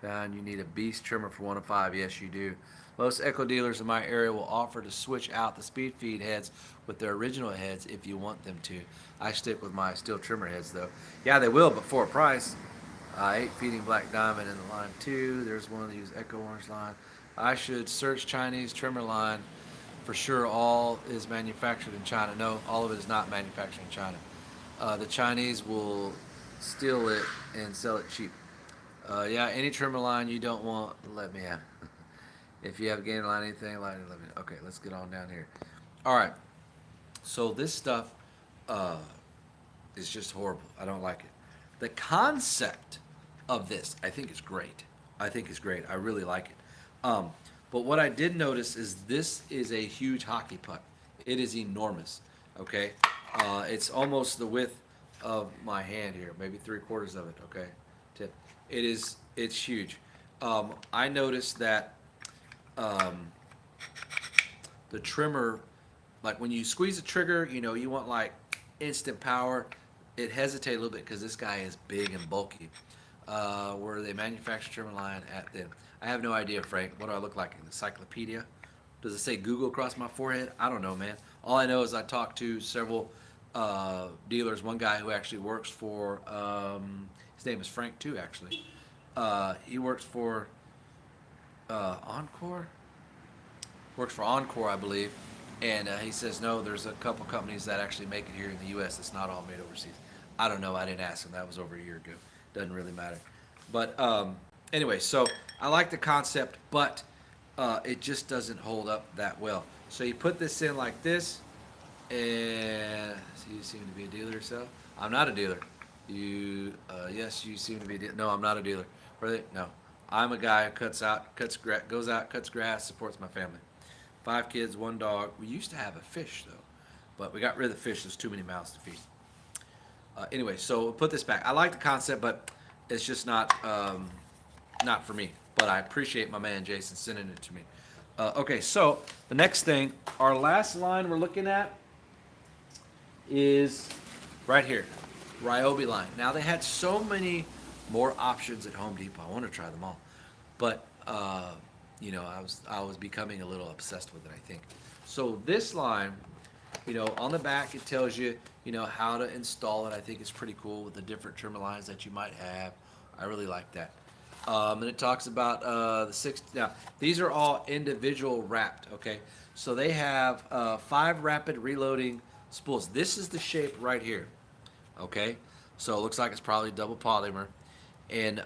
Found you need a beast trimmer for 1 of 5. Yes, you do. Most Echo dealers in my area will offer to switch out the speed feed heads with their original heads if you want them to. I stick with my steel trimmer heads, though. Yeah, they will, but for a price. 8 feeding black diamond in the line 2. There's one of these Echo orange line. I should search Chinese trimmer line. For sure, all is manufactured in China. No, all of it is not manufactured in China. The Chinese will steal it and sell it cheap. Yeah, any trimmer line you don't want, let me have. If you have a gainer line, anything, let me know. Okay, let's get on down here. All right. So this stuff is just horrible. I don't like it. The concept of this, I think, is great. I really like it. But what I did notice is this is a huge hockey puck. It is enormous. Okay, it's almost the width of my hand here, maybe 3/4 of it. Okay, tip. It's huge. I noticed that the trimmer, like when you squeeze the trigger, you know, you want like instant power. It hesitates a little bit because this guy is big and bulky. Where they manufacture trimmer line at then. I have no idea, Frank. What do I look like? An encyclopedia? Does it say Google across my forehead? I don't know, man. All I know is I talked to several dealers. One guy who actually works for, his name is Frank too, actually. He works for Encore? Works for Encore, I believe. And he says, no, there's a couple companies that actually make it here in the U.S. It's not all made overseas. I don't know. I didn't ask him. That was over a year ago. Doesn't really matter. But anyway, so I like the concept, but it just doesn't hold up that well. So you put this in like this, and so you seem to be a dealer yourself. I'm not a dealer. You, yes, you seem to be. No, I'm not a dealer. Really? No, I'm a guy who goes out, cuts grass, supports my family. 5 kids, 1 dog. We used to have a fish though, but we got rid of the fish. There's too many mouths to feed. Anyway, so we'll put this back. I like the concept, but it's just not for me. But I appreciate my man Jason sending it to me. Okay, so the next thing, our last line we're looking at is right here, Ryobi line. Now they had so many more options at Home Depot. I want to try them all, but you know, I was becoming a little obsessed with it, I think. So this line, you know, on the back it tells you, you know, how to install it. I think it's pretty cool with the different trimmer lines that you might have. I really like that. And it talks about the 6. Now, these are all individual wrapped, okay? So they have 5 rapid reloading spools. This is the shape right here, okay? So it looks like it's probably double polymer. And,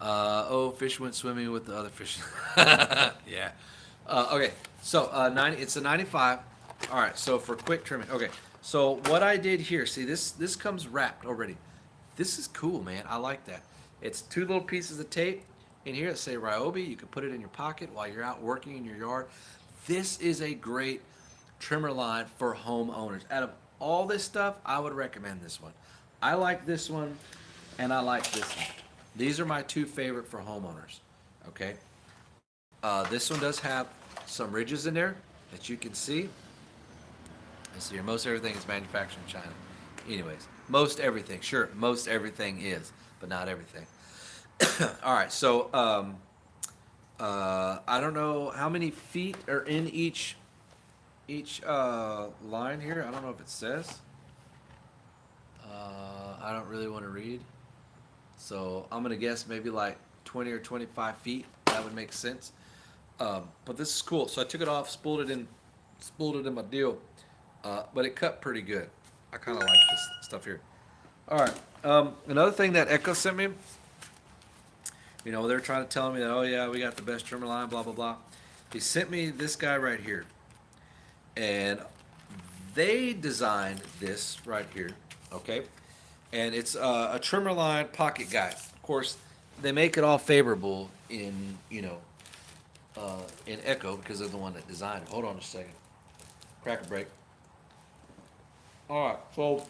oh, fish went swimming with the other fish. Yeah. Okay, so it's a 95. All right, so for quick trimming. Okay, so what I did here, see this comes wrapped already. This is cool, man. I like that. It's two little pieces of tape in here that say Ryobi. You can put it in your pocket while you're out working in your yard. This is a great trimmer line for homeowners. Out of all this stuff, I would recommend this one. I like this one, and I like this one. These are my two favorite for homeowners. Okay. This one does have some ridges in there that you can see. And so here, most everything is manufactured in China. Anyways, most everything, sure, most everything is, but not everything. All right, so I don't know how many feet are in each line here. I don't know if it says. I don't really want to read, so I'm gonna guess maybe like 20 or 25 feet. That would make sense. But this is cool. So I took it off, spooled it in my deal, but it cut pretty good. I kind of like this stuff here. All right. Another thing that Echo sent me, they're trying to tell me that, oh yeah, we got the best trimmer line, blah blah blah. He sent me this guy right here, and they designed this right here. Okay, and it's a trimmer line pocket guide. Of course, they make it all favorable in Echo because they're the one that designed it. Hold on a second. Crack a break. All right, so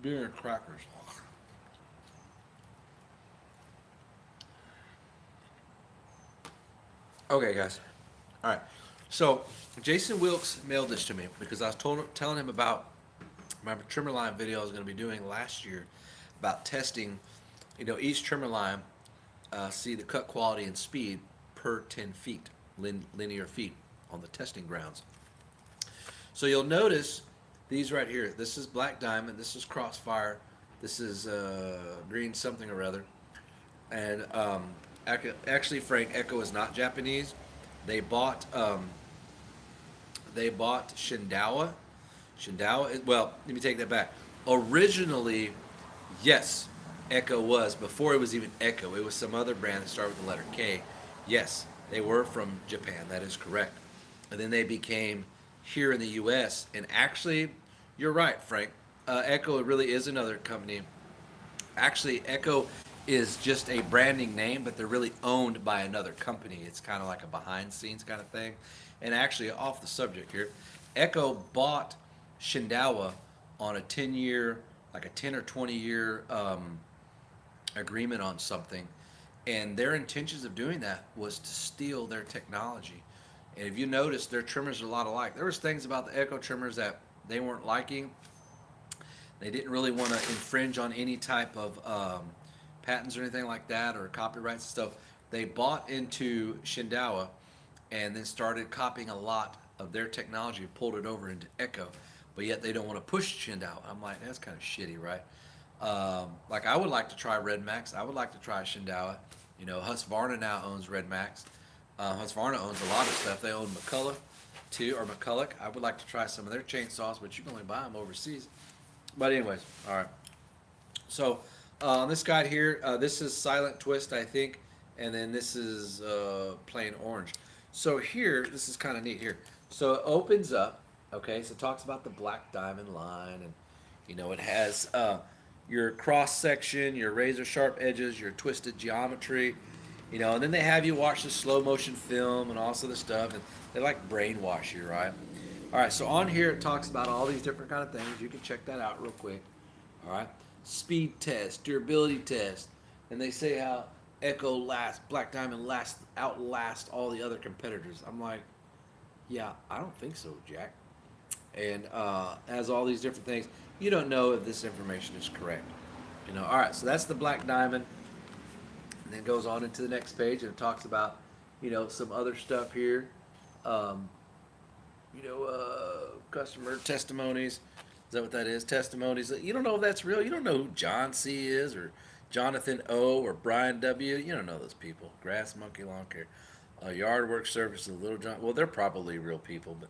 beer and crackers. Okay, guys. All right. So Jason Wilkes mailed this to me because I was telling him about my trimmer line video I was going to be doing last year about testing, each trimmer line, see the cut quality and speed per 10 feet, linear feet on the testing grounds. So you'll notice these right here. This is Black Diamond. This is Crossfire. This is green something or other. And actually, Frank, Echo is not Japanese. They bought Shindawa. Well, let me take that back. Originally, yes, Echo was, before it was even Echo. It was some other brand that started with the letter K. Yes, they were from Japan. That is correct. And then they became here in the U.S. And actually, you're right, Frank. Echo really is another company. Actually, Echo is just a branding name, but they're really owned by another company. It's kind of like a behind scenes kind of thing. And actually, off the subject here, Echo bought Shindawa on a 10-year, like a 10 or 20-year agreement on something. And their intentions of doing that was to steal their technology. And if you notice, their trimmers are a lot alike. There was things about the Echo trimmers that they weren't liking. They didn't really want to infringe on any type of patents or anything like that, or copyrights and stuff. They bought into Shindawa and then started copying a lot of their technology and pulled it over into Echo. But yet they don't want to push Shindawa. I'm like, that's kind of shitty, right? Like I would like to try Red Max. I would like to try Shindawa. Husqvarna now owns Red Max. Husqvarna owns a lot of stuff. They own McCulloch too, or McCulloch. I would like to try some of their chainsaws, but you can only buy them overseas. But anyways, all right. So on this guide here, this is Silent Twist, I think, and then this is plain orange. So here, this is kind of neat here. So it opens up, okay, so it talks about the Black Diamond line, and it has your cross section, your razor sharp edges, your twisted geometry, and then they have you watch the slow motion film and also the stuff, and they like brainwash you, right? All right, so on here it talks about all these different kind of things. You can check that out real quick. All right, speed test, durability test, and they say how Black Diamond outlast all the other competitors. I'm like, yeah, I don't think so, Jack. And has all these different things. You don't know if this information is correct. All right, so that's the Black Diamond, and then goes on into the next page and it talks about, some other stuff here. Um, Customer testimonies. Is that what that is? Testimonies. You don't know if that's real. You don't know who John C is or Jonathan O or Brian W. You don't know those people. Grass Monkey Lawn Care. Yard Work Services, Little John. Well, they're probably real people. But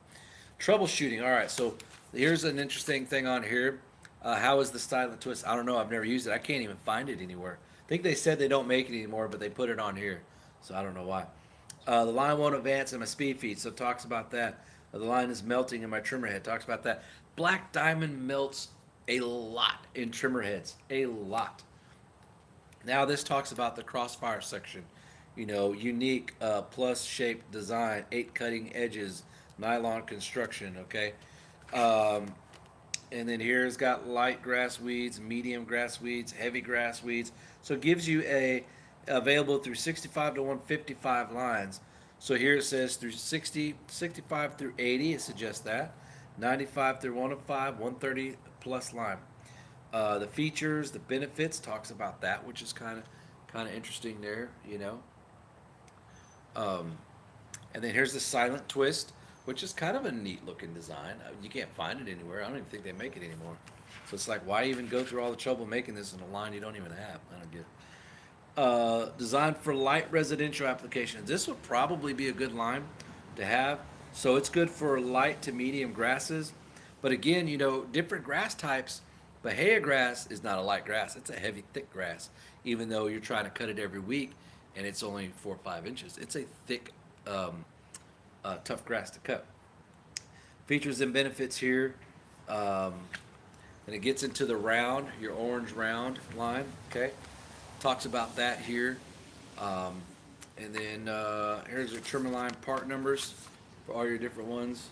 troubleshooting. All right, so here's an interesting thing on here. How is the Silent Twist? I don't know. I've never used it. I can't even find it anywhere. I think they said they don't make it anymore, but they put it on here. So I don't know why. The line won't advance in my speed feed, so it talks about that. The line is melting in my trimmer head, talks about that. Black diamond melts a lot in trimmer heads, a lot. Now this talks about the crossfire section. You know, unique plus shaped design, 8 cutting edges, nylon construction. Okay, um, and then here's got light grass weeds, medium grass weeds, heavy grass weeds. So it gives you a available through 65 to 155 lines. So here it says through 60, 65 through 80. It suggests that 95 through 105, 130 plus line. The features, the benefits talks about that, which is kind of interesting there, you know. Um, and then here's the silent twist, which is kind of a neat looking design. You can't find it anywhere. I don't even think they make it anymore. So it's like, why even go through all the trouble making this in a line you don't even have? I don't get it. Designed for light residential applications. This would probably be a good line to have. So it's good for light to medium grasses. But again, you know, different grass types. Bahia grass is not a light grass. It's a heavy, thick grass. Even though you're trying to cut it every week and it's only 4 or 5 inches. It's a thick, tough grass to cut. Features and benefits here. Um, and it gets into the round, your orange round line. Okay. Talks about that here. Um, and then here's your trimmer line part numbers for all your different ones.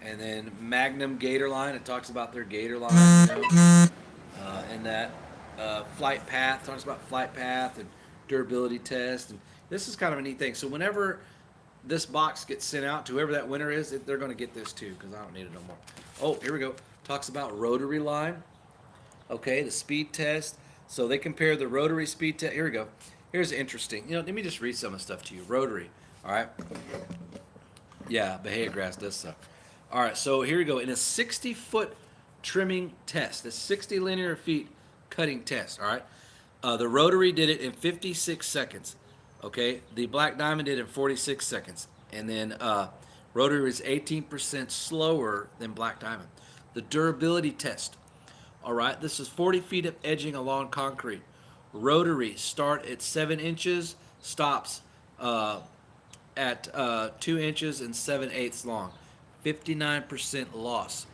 And then Magnum Gator line, it talks about their Gator line, you know, and that flight path, talks about flight path and durability test. And this is kind of a neat thing. So whenever this box gets sent out to whoever that winner is, they're going to get this too because I don't need it no more. Oh, here we go. Talks about rotary line. Okay, the speed test. So they compare the rotary speed test. Here we go. Here's interesting. You know, let me just read some of the stuff to you. Rotary. All right. Yeah, Bahia grass does suck. All right, so here we go. In a 60-foot trimming test, the 60 linear feet cutting test, all right? The rotary did it in 56 seconds, okay? The black diamond did it in 46 seconds. And then rotary was 18% slower than black diamond. The durability test, all right? This is 40 feet of edging along concrete. Rotary start at 7 inches, stops at 2 inches and 7/8 long. 59% loss.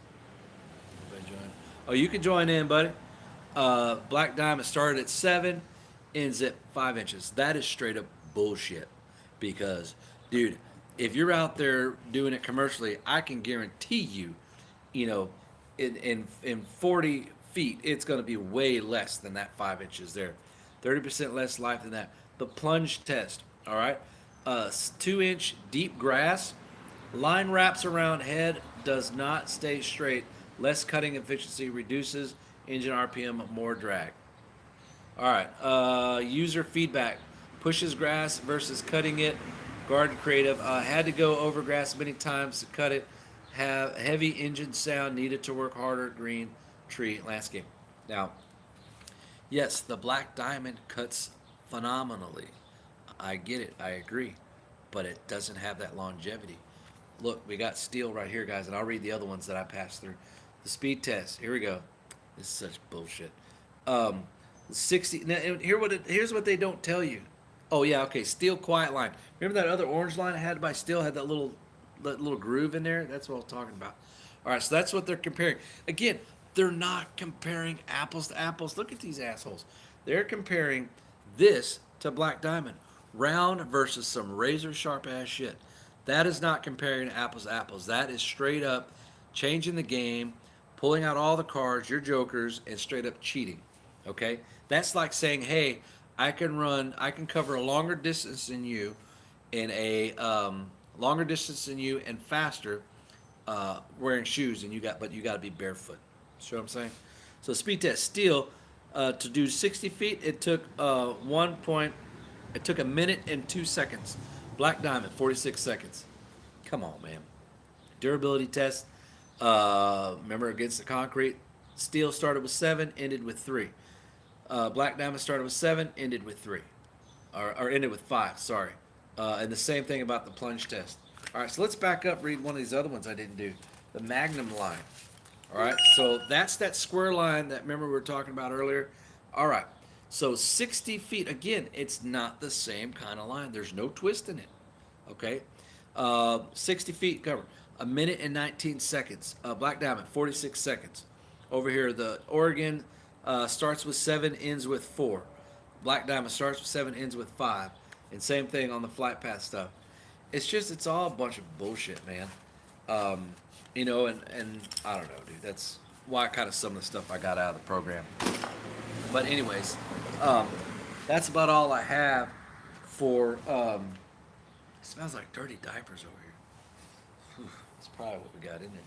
Oh, you can join in, buddy. Black diamond started at 7, ends at 5 inches. That is straight up bullshit. Because, dude, if you're out there doing it commercially, I can guarantee you, you know, in 40 feet, it's going to be way less than that 5 inches there. 30% less life than that. The plunge test, all right? 2-inch deep grass. Line wraps around head, does not stay straight. Less cutting efficiency, reduces engine RPM, more drag. All right, user feedback. Pushes grass versus cutting it. Garden Creative. Had to go over grass many times to cut it. Have heavy engine sound, needed to work harder. Green, tree, landscape. Now, yes, the black diamond cuts phenomenally. I get it, I agree. But it doesn't have that longevity. Look, we got steel right here, guys, and I'll read the other ones that I passed through. The speed test. Here we go. This is such bullshit. 60. Now, here's what they don't tell you. Oh yeah, okay. Steel quiet line. Remember that other orange line I had by steel had that little groove in there. That's what I was talking about. All right, so that's what they're comparing. Again, they're not comparing apples to apples. Look at these assholes. They're comparing this to black diamond, round versus some razor sharp ass shit. That is not comparing apples to apples. That is straight up changing the game, pulling out all the cards, your jokers, and straight up cheating. Okay? That's like saying, hey, I can cover a longer distance than you in a longer distance than you and faster wearing shoes but you got to be barefoot. See what I'm saying? So speed test steel to do 60 feet, it took a minute and 2 seconds. Black diamond, 46 seconds. Come on, man. Durability test. Remember against the concrete. Steel started with 7, ended with 3. Black diamond started with 7, ended with 3. Or ended with 5, sorry. And the same thing about the plunge test. All right, so let's back up, read one of these other ones I didn't do. The Magnum line. All right, so that's that square line that remember we were talking about earlier. All right, So 60 feet, again, it's not the same kind of line. There's no twist in it. Okay. 60 feet cover. A minute and 19 seconds. Black Diamond, 46 seconds. Over here, the Oregon starts with 7, ends with 4. Black Diamond starts with 7, ends with 5. And same thing on the flight path stuff. It's all a bunch of bullshit, man. Um, and I don't know, dude. That's why kind of some of the stuff I got out of the program. But anyways, um, that's about all I have for. It smells like dirty diapers over here. Whew, that's probably what we got in there.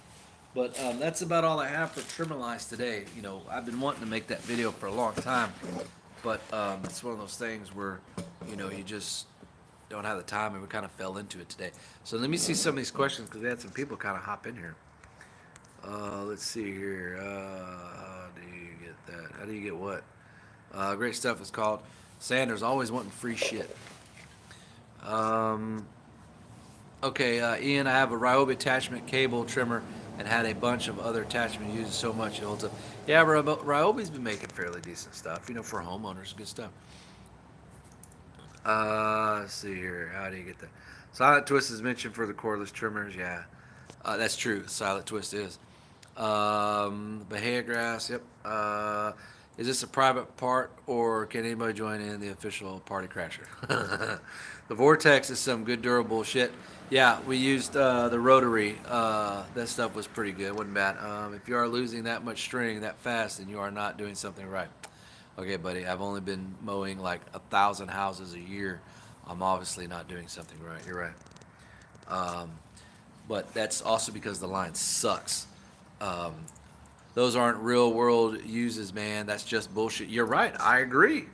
But that's about all I have for trimmer lines today. I've been wanting to make that video for a long time, but it's one of those things where, you just don't have the time, and we kind of fell into it today. So let me see some of these questions because we had some people kind of hop in here. Let's see here. How do you get that? How do you get what? Great stuff is called Sanders always wanting free shit. Um, okay, Ian, I have a Ryobi attachment cable trimmer and had a bunch of other attachment uses so much it holds up. Yeah, Ryobi's been making fairly decent stuff, for homeowners, good stuff. Let's see here. How do you get that? Silent twist is mentioned for the cordless trimmers. Yeah, that's true. Silent twist is. Bahia grass. Yep. Is this a private part or can anybody join in the official party crasher? The Vortex is some good durable shit. Yeah, we used the rotary. That stuff was pretty good. Wasn't bad. If you are losing that much string that fast, then you are not doing something right. Okay, buddy, I've only been mowing like 1,000 houses a year. I'm obviously not doing something right. You're right. But that's also because the line sucks. Um, those aren't real world uses, man. That's just bullshit. You're right. I agree.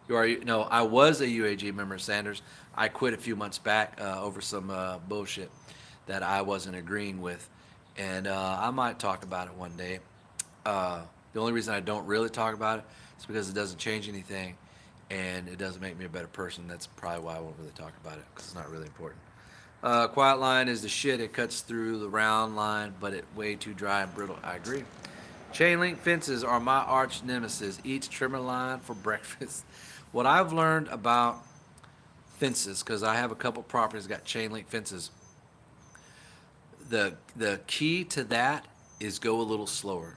You are. No, I was a UAG member, Sanders. I quit a few months back over some bullshit that I wasn't agreeing with, and I might talk about it one day. The only reason I don't really talk about it is because it doesn't change anything, and it doesn't make me a better person. That's probably why I won't really talk about it because it's not really important. Quiet line is the shit. It cuts through the round line, but it's way too dry and brittle. I agree. Chain link fences are my arch nemesis. Eats trimmer line for breakfast. What I've learned about fences, because I have a couple properties got chain link fences, the key to that is go a little slower.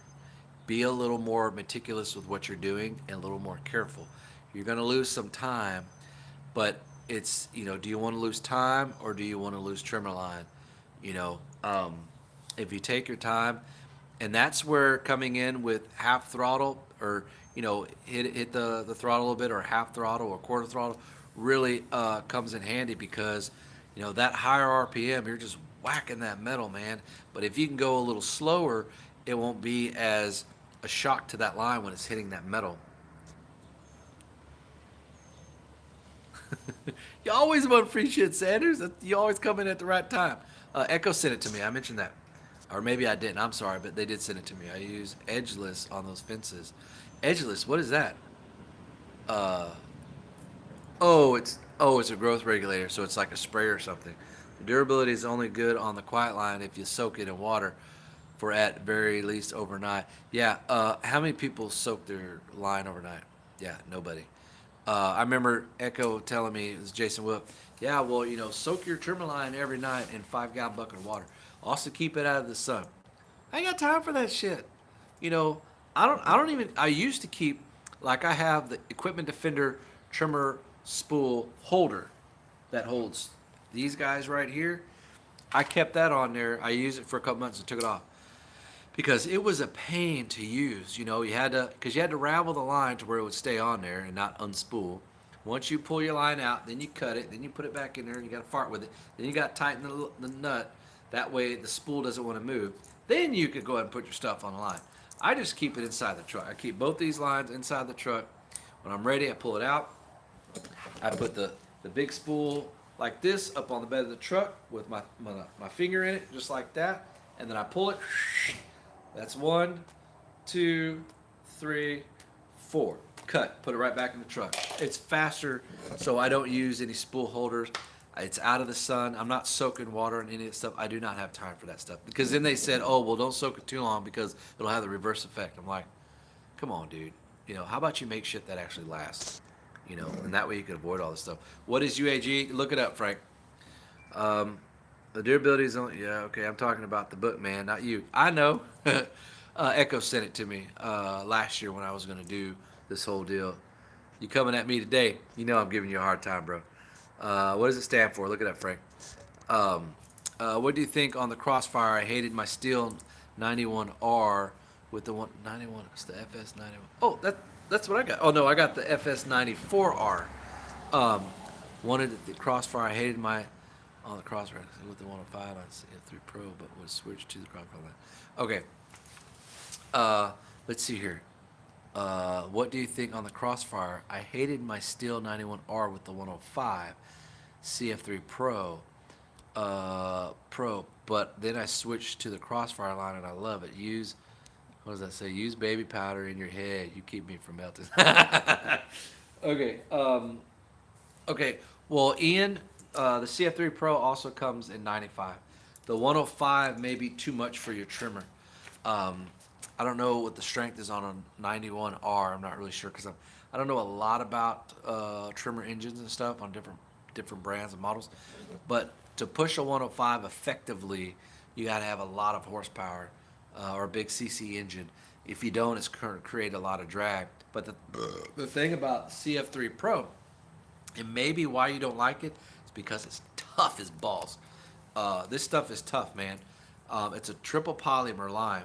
Be a little more meticulous with what you're doing and a little more careful. You're going to lose some time, but it's, do you want to lose time or do you want to lose trimmer line? You know, um, if you take your time, and that's where coming in with half throttle or, hit the throttle a little bit or half throttle or quarter throttle really comes in handy because, that higher RPM, you're just whacking that metal, man. But if you can go a little slower, it won't be as a shock to that line when it's hitting that metal. You always want free shit, Sanders. You always come in at the right time. Echo sent it to me. I mentioned that. Or maybe I didn't. I'm sorry, but they did send it to me. I use edgeless on those fences. Edgeless, what is that? Uh, it's a growth regulator, so it's like a spray or something. The durability is only good on the quiet line if you soak it in water for at very least overnight. Yeah, how many people soak their line overnight? Yeah, nobody. I remember Echo telling me, it was Jason Wilk, yeah, well, soak your trimmer line every night in 5 gallon bucket of water. Also keep it out of the sun. I ain't got time for that shit. You know, I used to keep, like I have the Equipment Defender trimmer spool holder that holds these guys right here. I kept that on there. I used it for a couple months and took it off because it was a pain to use. Because you had to ravel the line to where it would stay on there and not unspool. Once you pull your line out, then you cut it, then you put it back in there and you got to fart with it. Then you got to tighten the nut. That way the spool doesn't want to move. Then you could go ahead and put your stuff on the line. I just keep it inside the truck. I keep both these lines inside the truck. When I'm ready, I pull it out. I put the big spool like this up on the bed of the truck with my finger in it, just like that. And then I pull it. That's 1, 2, 3, 4. Cut. Put it right back in the truck. It's faster, so I don't use any spool holders. It's out of the sun. I'm not soaking water in any of that stuff. I do not have time for that stuff. Because then they said, oh, well, don't soak it too long because it'll have the reverse effect. I'm like, come on, dude. how about you make shit that actually lasts? And that way you can avoid all this stuff. What is UAG? Look it up, Frank. Um, the durability is only, yeah, okay, I'm talking about the book, man, not you. I know. Echo sent it to me last year when I was going to do this whole deal. You coming at me today, I'm giving you a hard time, bro. What does it stand for? Look it up, Frank. Um, what do you think on the Crossfire? I hated my Steel 91R with the 191. It's the FS 91. Oh, that's what I got. Oh no, I got the FS 94R. Um, wanted the Crossfire. I hated my on the Crossfire with the 105 on CF3 Pro, but was switched to the Crossfire line. Okay. Let's see here. What do you think on the Crossfire? I hated my Steel 91R with the 105 CF3 Pro, but then I switched to the Crossfire line and I love it. What does that say? Use baby powder in your head. You keep me from melting. Okay. Okay. Well, Ian, the CF3 Pro also comes in 95. The 105 may be too much for your trimmer. Um, I don't know what the strength is on a 91R. I'm not really sure because I don't know a lot about trimmer engines and stuff on different brands and models. But to push a 105 effectively, you got to have a lot of horsepower or a big CC engine. If you don't, it's going to create a lot of drag. But the thing about CF3 Pro, and maybe why you don't like it, is because it's tough as balls. This stuff is tough, man. It's a triple polymer line.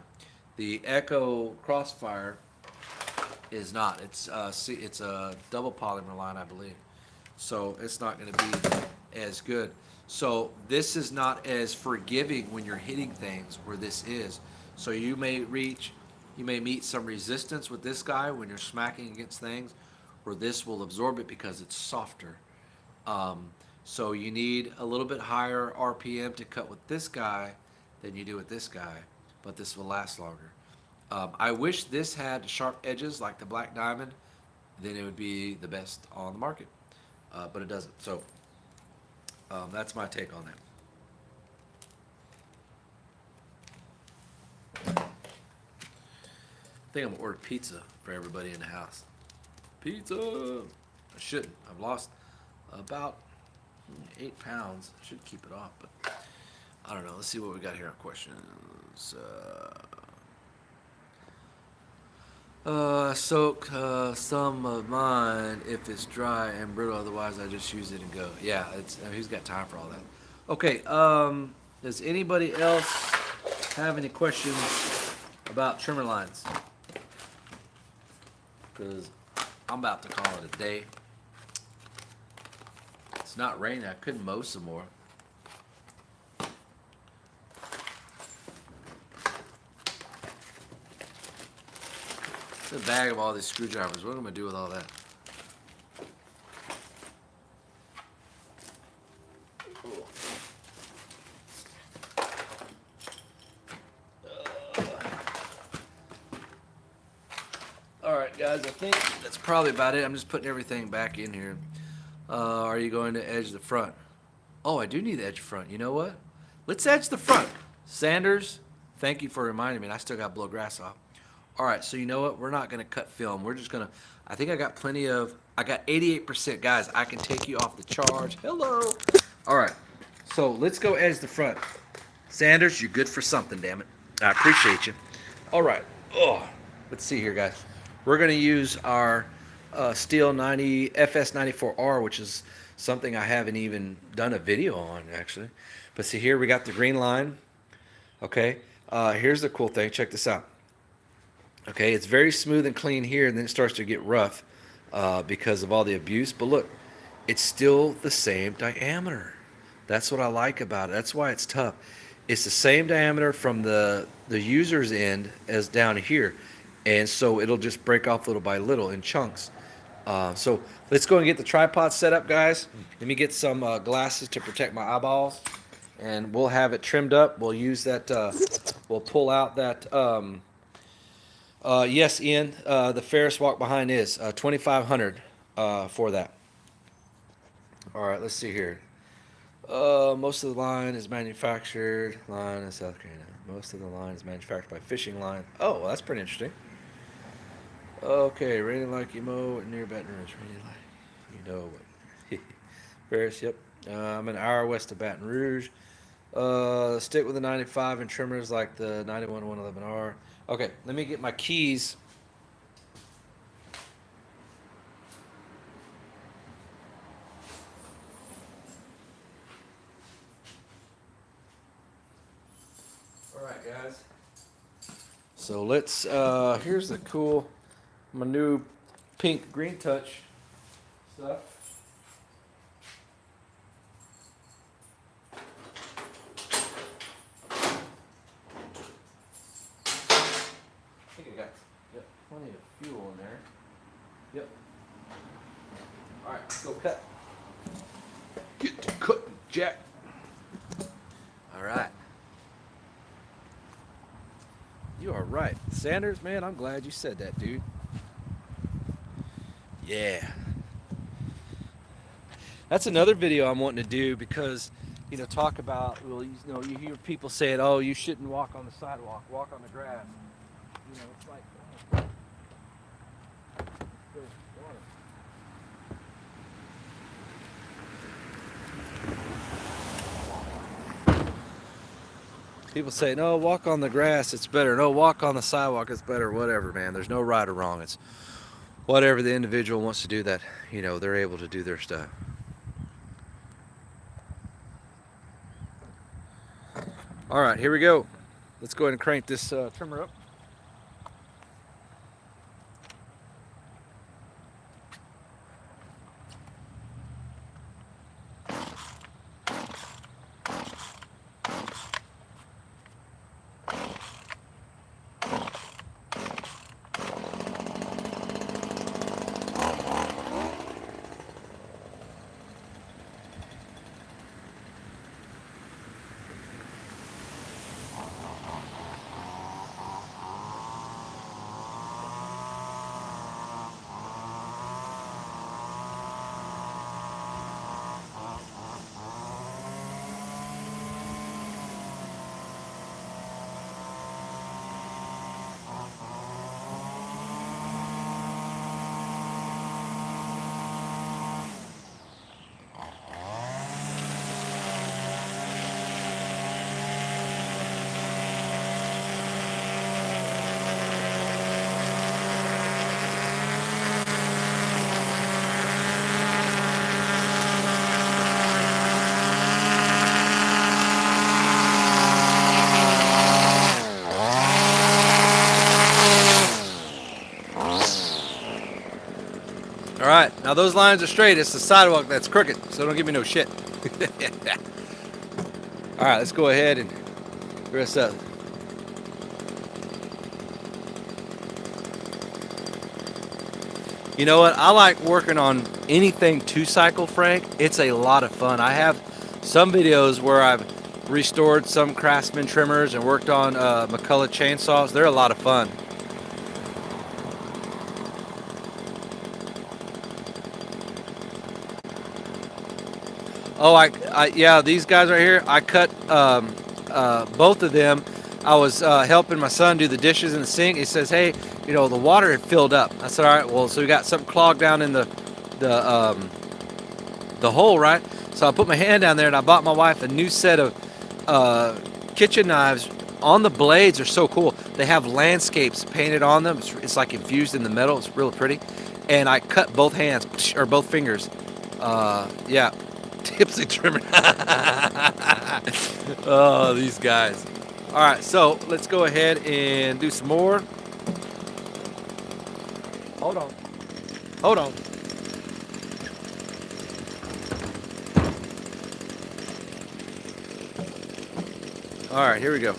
The Echo Crossfire is not. It's a double polymer line, I believe. So it's not going to be as good. So this is not as forgiving when you're hitting things where this is. So you may meet some resistance with this guy when you're smacking against things, where this will absorb it because it's softer. So you need a little bit higher RPM to cut with this guy than you do with this guy, but this will last longer. I wish this had sharp edges like the Black Diamond, then it would be the best on the market, but it doesn't. So that's my take on that. I think I'm gonna order pizza for everybody in the house. Pizza! I shouldn't. I've lost about 8 pounds. I should keep it off, but I don't know. Let's see what we got here on questions. Soak some of mine if it's dry and brittle. Otherwise, I just use it and go. Yeah, who's got time for all that? Okay. Does anybody else have any questions about trimmer lines? Because I'm about to call it a day. It's not raining. I couldn't mow some more. It's a bag of all these screwdrivers. What am I going to do with all that? Alright guys, I think that's probably about it. I'm just putting everything back in here. Are you going to edge the front? Oh, I do need to edge the front. You know what? Let's edge the front. Sanders, thank you for reminding me. And I still got to blow grass off. Alright, so you know what? We're not going to cut film. We're just going to, I think I got 88%. Guys, I can take you off the charge. Hello. Alright, so let's go edge the front. Sanders, you're good for something, damn it. I appreciate you. Alright. Oh, let's see here, guys. We're going to use our Steel 90 FS94R, which is something I haven't even done a video on, actually. But see here, we got the green line. Okay, here's the cool thing. Check this out. Okay, it's very smooth and clean here, and then it starts to get rough because of all the abuse. But look, it's still the same diameter. That's what I like about it. That's why it's tough. It's the same diameter from the user's end as down here. And so it'll just break off little by little in chunks. So let's go and get the tripod set up, guys. Let me get some glasses to protect my eyeballs. And we'll have it trimmed up. We'll use that, we'll pull out that, yes, Ian, the Ferris walk behind is $2,500 for that. All right, let's see here. Most of the line is manufactured line in South Carolina. Most of the line is manufactured by Fishing Line. Oh, well, that's pretty interesting. Okay, raining like you mow near Baton Rouge. Raining like you know what. Paris, yep. I'm an hour west of Baton Rouge. Stick with the 95 and trimmers like the 91 111R. Okay, let me get my keys. All right, guys. So let's. Here's the cool, my new pink green touch stuff. I think I got plenty of fuel in there. Yep. All right, let's go cut. Get to cutting, Jack. All right. You are right. Sanders, man, I'm glad you said that, dude. Yeah. That's another video I'm wanting to do because, talk about, well, you hear people saying, oh, you shouldn't walk on the sidewalk, walk on the grass. It's like, oh, there's water. People say, no, walk on the grass, it's better. No, walk on the sidewalk, it's better. Whatever, man. There's no right or wrong. It's whatever the individual wants to do that, they're able to do their stuff. All right, here we go. Let's go ahead and crank this trimmer up. All right, now those lines are straight. It's the sidewalk that's crooked, so don't give me no shit. All right, let's go ahead and rest up. You know what? I like working on anything two-cycle, Frank. It's a lot of fun. I have some videos where I've restored some Craftsman trimmers and worked on McCulloch chainsaws. They're a lot of fun. Oh, yeah, these guys right here, I cut both of them. I was helping my son do the dishes in the sink. He says, hey, the water had filled up. I said, all right, well, so we got something clogged down in the hole, right? So I put my hand down there and I bought my wife a new set of kitchen knives. On the blades are so cool. They have landscapes painted on them. It's like infused in the metal. It's really pretty. And I cut both hands, or both fingers. Yeah. Tipsy trimmer. Oh, these guys. All right, so let's go ahead and do some more. Hold on. Hold on. All right, here we go.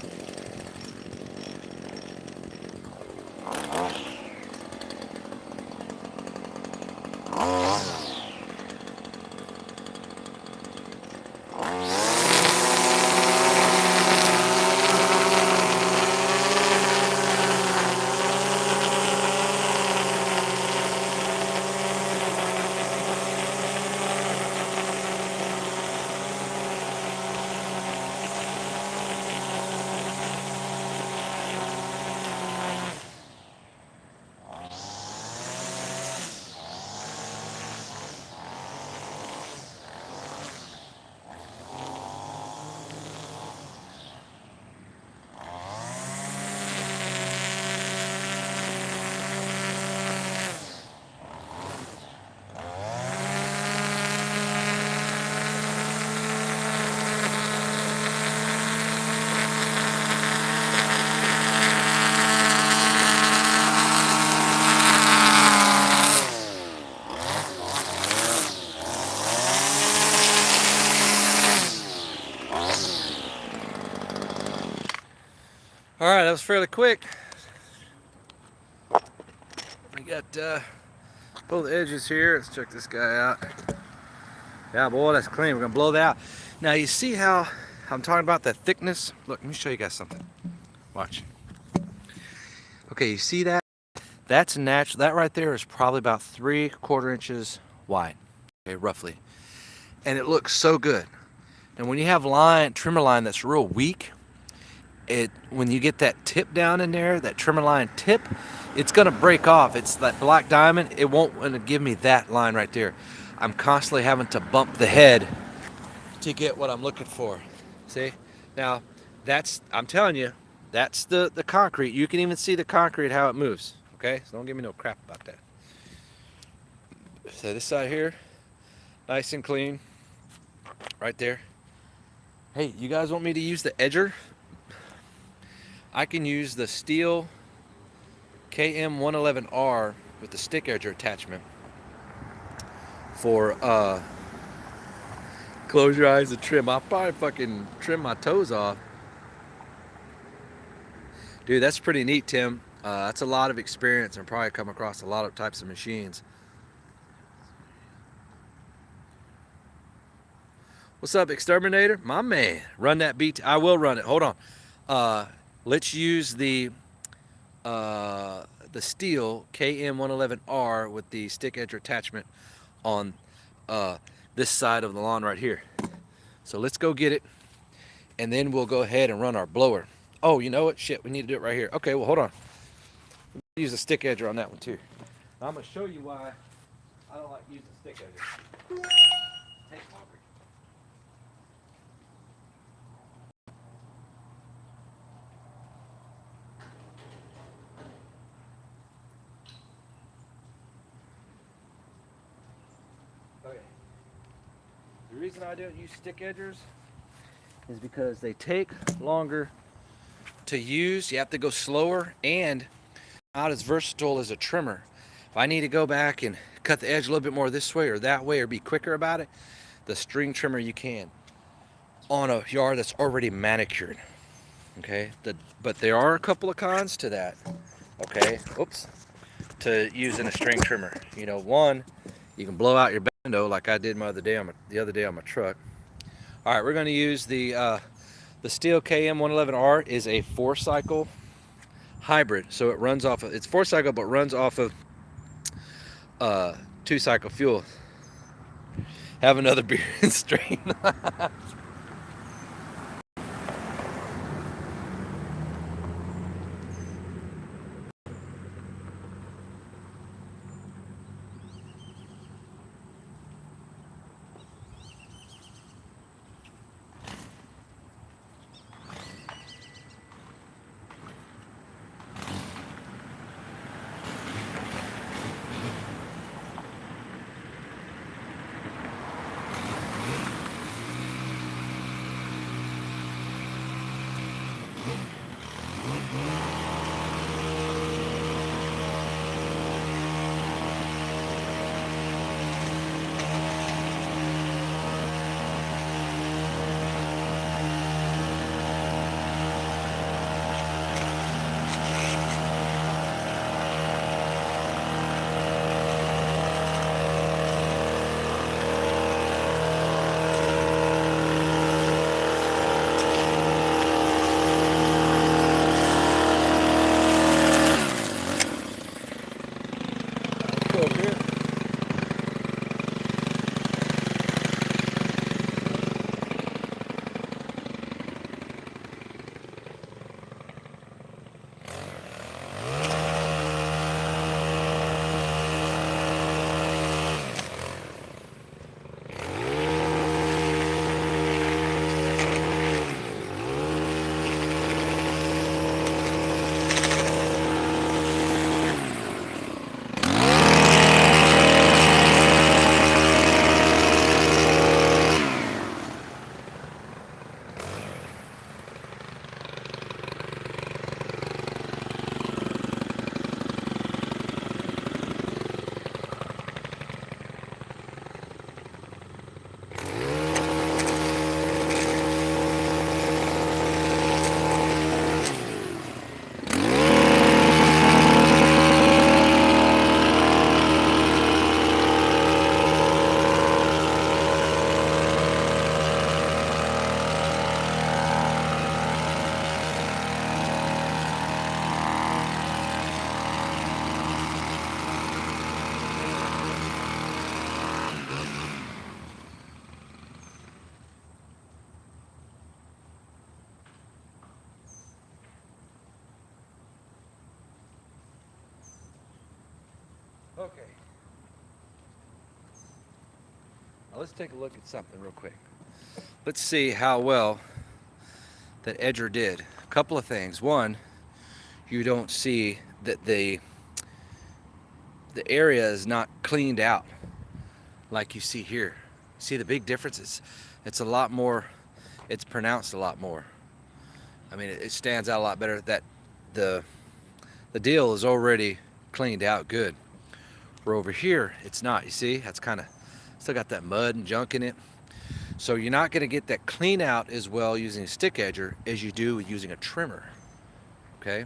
right, that was fairly quick. We got both edges here. Let's check this guy out. Yeah, boy, that's clean. We're gonna blow that out. Now you see how I'm talking about the thickness? Look, let me show you guys something. Watch. Okay, you see that? That's natural. That right there is probably about 3/4 inches wide, okay, roughly. And it looks so good. And when you have trimmer line that's real weak, when you get that tip down in there, that trimmer line tip, it's gonna break off. It's that black diamond. It won't give me that line right there. I'm constantly having to bump the head to get what I'm looking for. See? Now, I'm telling you, that's the concrete. You can even see the concrete, how it moves. Okay? So don't give me no crap about that. So this side here, nice and clean. Right there. Hey, you guys want me to use the edger? I can use the steel KM111R with the stick edger attachment for close your eyes and trim. I'll probably fucking trim my toes off. Dude, that's pretty neat, Tim. That's a lot of experience and probably come across a lot of types of machines. What's up, Exterminator? My man. Run that beat. I will run it. Hold on. Let's use the steel KM111R with the stick edger attachment on this side of the lawn right here. So let's go get it, and then we'll go ahead and run our blower. Oh, you know what? Shit, we need to do it right here. Okay, well, hold on. Use a stick edger on that one too. I'm gonna show you why I don't like using stick edger. Take longer. Okay. The reason I don't use stick edgers is because they take longer to use. You have to go slower and not as versatile as a trimmer. If I need to go back and cut the edge a little bit more this way or that way or be quicker about it, the string trimmer you can on a yard that's already manicured. Okay, but there are a couple of cons to that. Okay, oops, to using a string trimmer. You know, one, you can blow out your bando like I did the other day on my truck. All right, we're going to use the steel KM111R is a 4-cycle hybrid, so it runs off of, it's 4-cycle but runs off of 2-cycle fuel. Have another beer and strain. Okay. Now let's take a look at something real quick. Let's see how well that edger did. A couple of things. One, you don't see that the area is not cleaned out like you see here. See the big differences? It's a lot more, it's pronounced a lot more. I mean, it stands out a lot better that the deal is already cleaned out good. Where over here, it's not. You see, that's kind of still got that mud and junk in it. So you're not going to get that clean out as well using a stick edger as you do using a trimmer. Okay.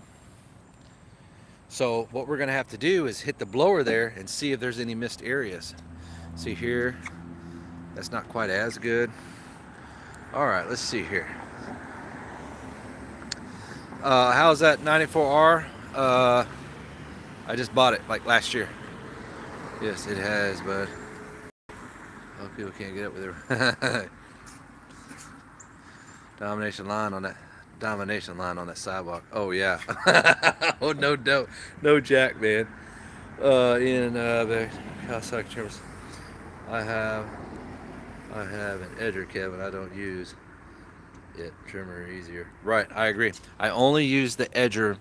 So what we're going to have to do is hit the blower there and see if there's any missed areas. See here, that's not quite as good. All right, let's see here. How's that 94R? I just bought it like last year. Yes, it has, bud. Oh, people can't get up with their domination line on that sidewalk. Oh yeah. Oh no jack, man. In the Kawasaki trimmers, I have an edger, Kevin. I don't use it. Trimmer easier. Right, I agree. I only use the edger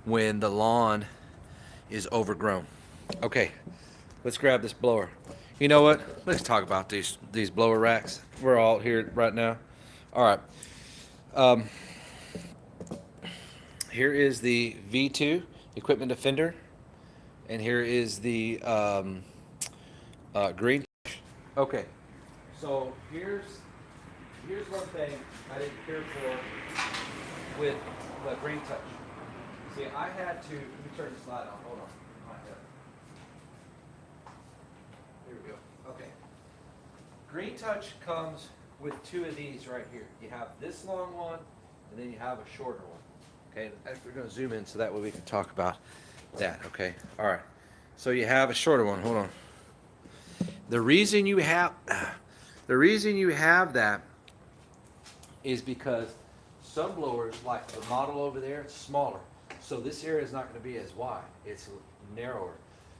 when the lawn is overgrown. Okay, let's grab this blower. You know what? Let's talk about these blower racks. We're all here right now. All right. Here is the V2 Equipment Defender, and here is the green. Okay, so here's one thing I didn't care for with the green touch. See, I had to. Let me turn the slide on. Hold on. Here we go. Okay. Green touch comes with two of these right here. You have this long one, and then you have a shorter one. Okay, we're going to zoom in so that way we can talk about that. Okay, all right. So you have a shorter one. Hold on. The reason you have that is because some blowers, like the model over there, it's smaller. So this area is not going to be as wide. It's narrower.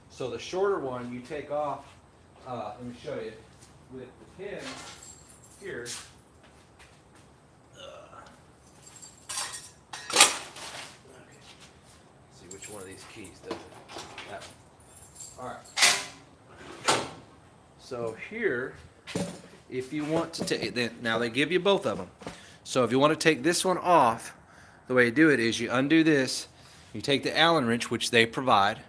So the shorter one you take off. Let me show you with the pin here. Okay. See which one of these keys does it. That one. All right. So here, if you want to take, now they give you both of them. So if you want to take this one off, the way you do it is you undo this, you take the Allen wrench, which they provide,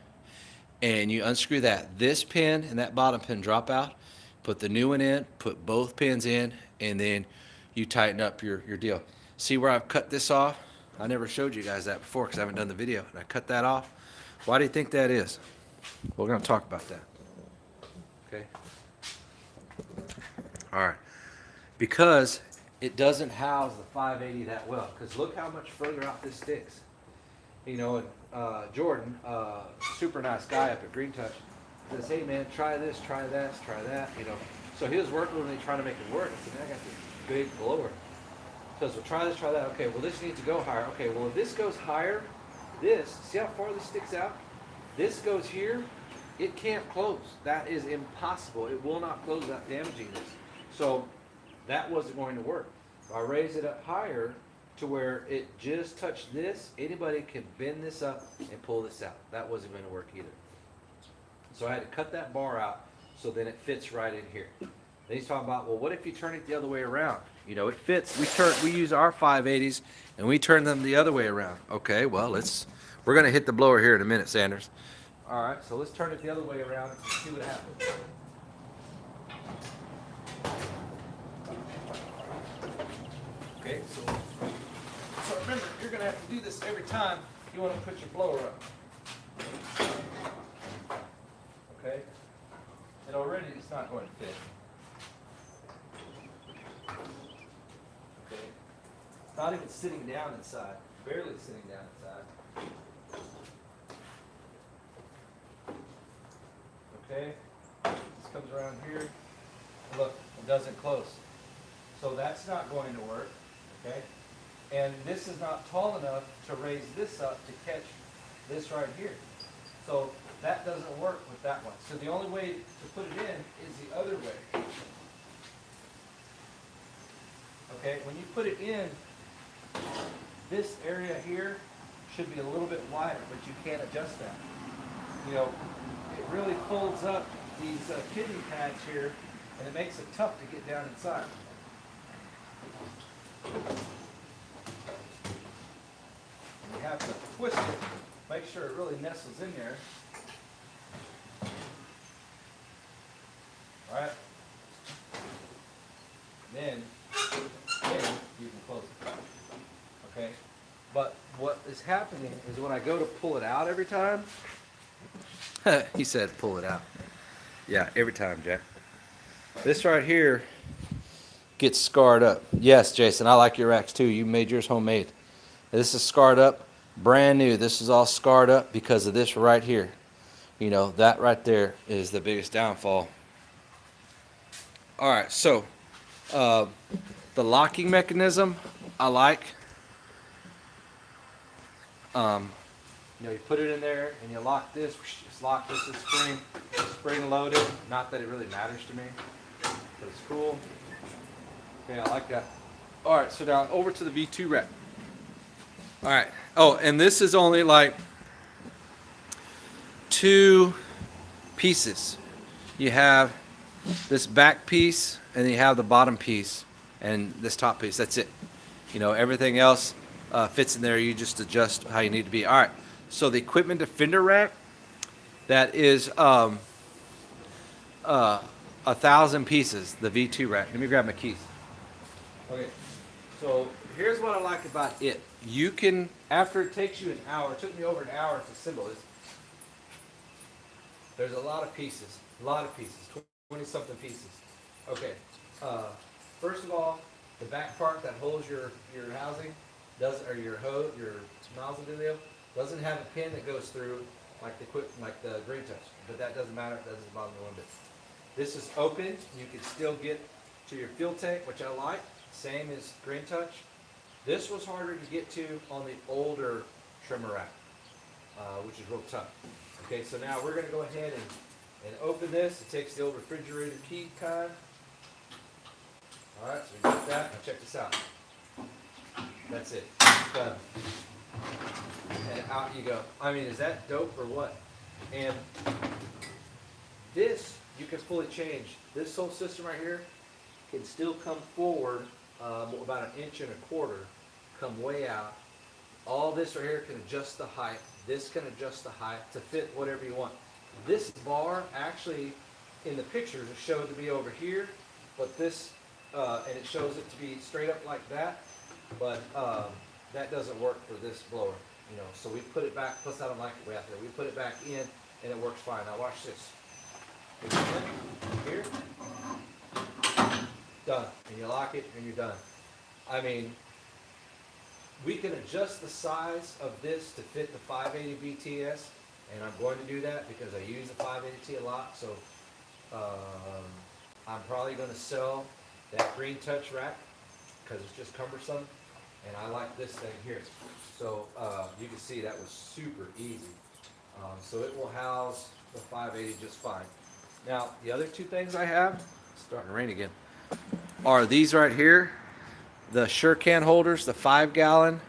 and you unscrew that. This pin and that bottom pin drop out, put the new one in, put both pins in, and then you tighten up your deal. See where I've cut this off? I never showed you guys that before because I haven't done the video. And I cut that off. Why do you think that is? We're going to talk about that. Okay. All right. Because it doesn't house the 580 that well. Because look how much further out this sticks. You know, and Jordan, super nice guy up at Green Touch, says, hey man, try this, try that, you know. So he was working with me trying to make it work. I said, man, I got this big blower. He says, well, try this, try that. Okay, well, this needs to go higher. Okay, well, if this goes higher, see how far this sticks out? This goes here, it can't close. That is impossible. It will not close without damaging this. So that wasn't going to work. If I raise it up higher to where it just touched this, anybody can bend this up and pull this out. That wasn't going to work either. So I had to cut that bar out so then it fits right in here. Then he's talking about, well, what if you turn it the other way around? You know, it fits. We use our 580s and we turn them the other way around. Okay, well, we're going to hit the blower here in a minute, Sanders. All right, so let's turn it the other way around and see what happens. Okay, so remember, you're going to have to do this every time you want to put your blower up. Okay? And already it's not going to fit. Okay? It's not even sitting down inside. Barely sitting down inside. Okay? This comes around here. Look, it doesn't close. So that's not going to work. Okay? And this is not tall enough to raise this up to catch this right here. So that doesn't work with that one. So the only way to put it in is the other way. Okay, when you put it in, this area here should be a little bit wider, but you can't adjust that. You know, it really folds up these kidney pads here, and it makes it tough to get down inside. You have to twist it, make sure it really nestles in there. All right. Then you can close it. Okay. But what is happening is when I go to pull it out every time, he said pull it out. Yeah, every time, Jack. This right here gets scarred up. Yes, Jason, I like your racks too. You made yours homemade. This is scarred up, brand new. This is all scarred up because of this right here. You know, that right there is the biggest downfall. All right, so the locking mechanism I like. You know, you put it in there and you lock this. Just lock this is spring loaded. Not that it really matters to me, but it's cool. Okay, I like that. All right, so now over to the V2 rack. All right. Oh, and this is only like 2 pieces. You have this back piece, and then you have the bottom piece, and this top piece. That's it. You know, everything else fits in there. You just adjust how you need to be. All right. So the equipment defender rack, that is 1,000 pieces. The V2 rack. Let me grab my keys. Okay. So here's what I like about it. You can, after it takes you an hour, it took me over an hour to assemble this. There's a lot of pieces, 20-something pieces. Okay, first of all, the back part that holds your housing doesn't, or your hose, your nozzle deal, doesn't have a pin that goes through like the Green Touch, but that doesn't matter. It doesn't bother me one bit. This is open. You can still get to your fuel tank, which I like. Same as Green Touch. This was harder to get to on the older trimmer rack, which is real tough. Okay, so now we're going to go ahead and open this. It takes the old refrigerator key kind. All right, so we got that. Now check this out. That's it. Done. And out you go. I mean, is that dope or what? And this, you can fully change. This whole system right here can still come forward about 1.25 inches, come way out. All this right here can adjust the height. This can adjust the height to fit whatever you want. This bar actually, in the pictures, is showed to be over here, but this, and it shows it to be straight up like that, but that doesn't work for this blower, you know. So we put it back, plus I don't like it way out there. We put it back in, and it works fine. Now watch this. Here, done. And you lock it, and you're done. I mean, we can adjust the size of this to fit the 580 BTS, and I'm going to do that because I use the 580T a lot. So I'm probably going to sell that Green Touch rack because it's just cumbersome, and I like this thing here. So you can see that was super easy. So it will house the 580 just fine. Now the other 2 things I have, it's starting to rain again, are these right here. The SureCan holders, the 5-gallon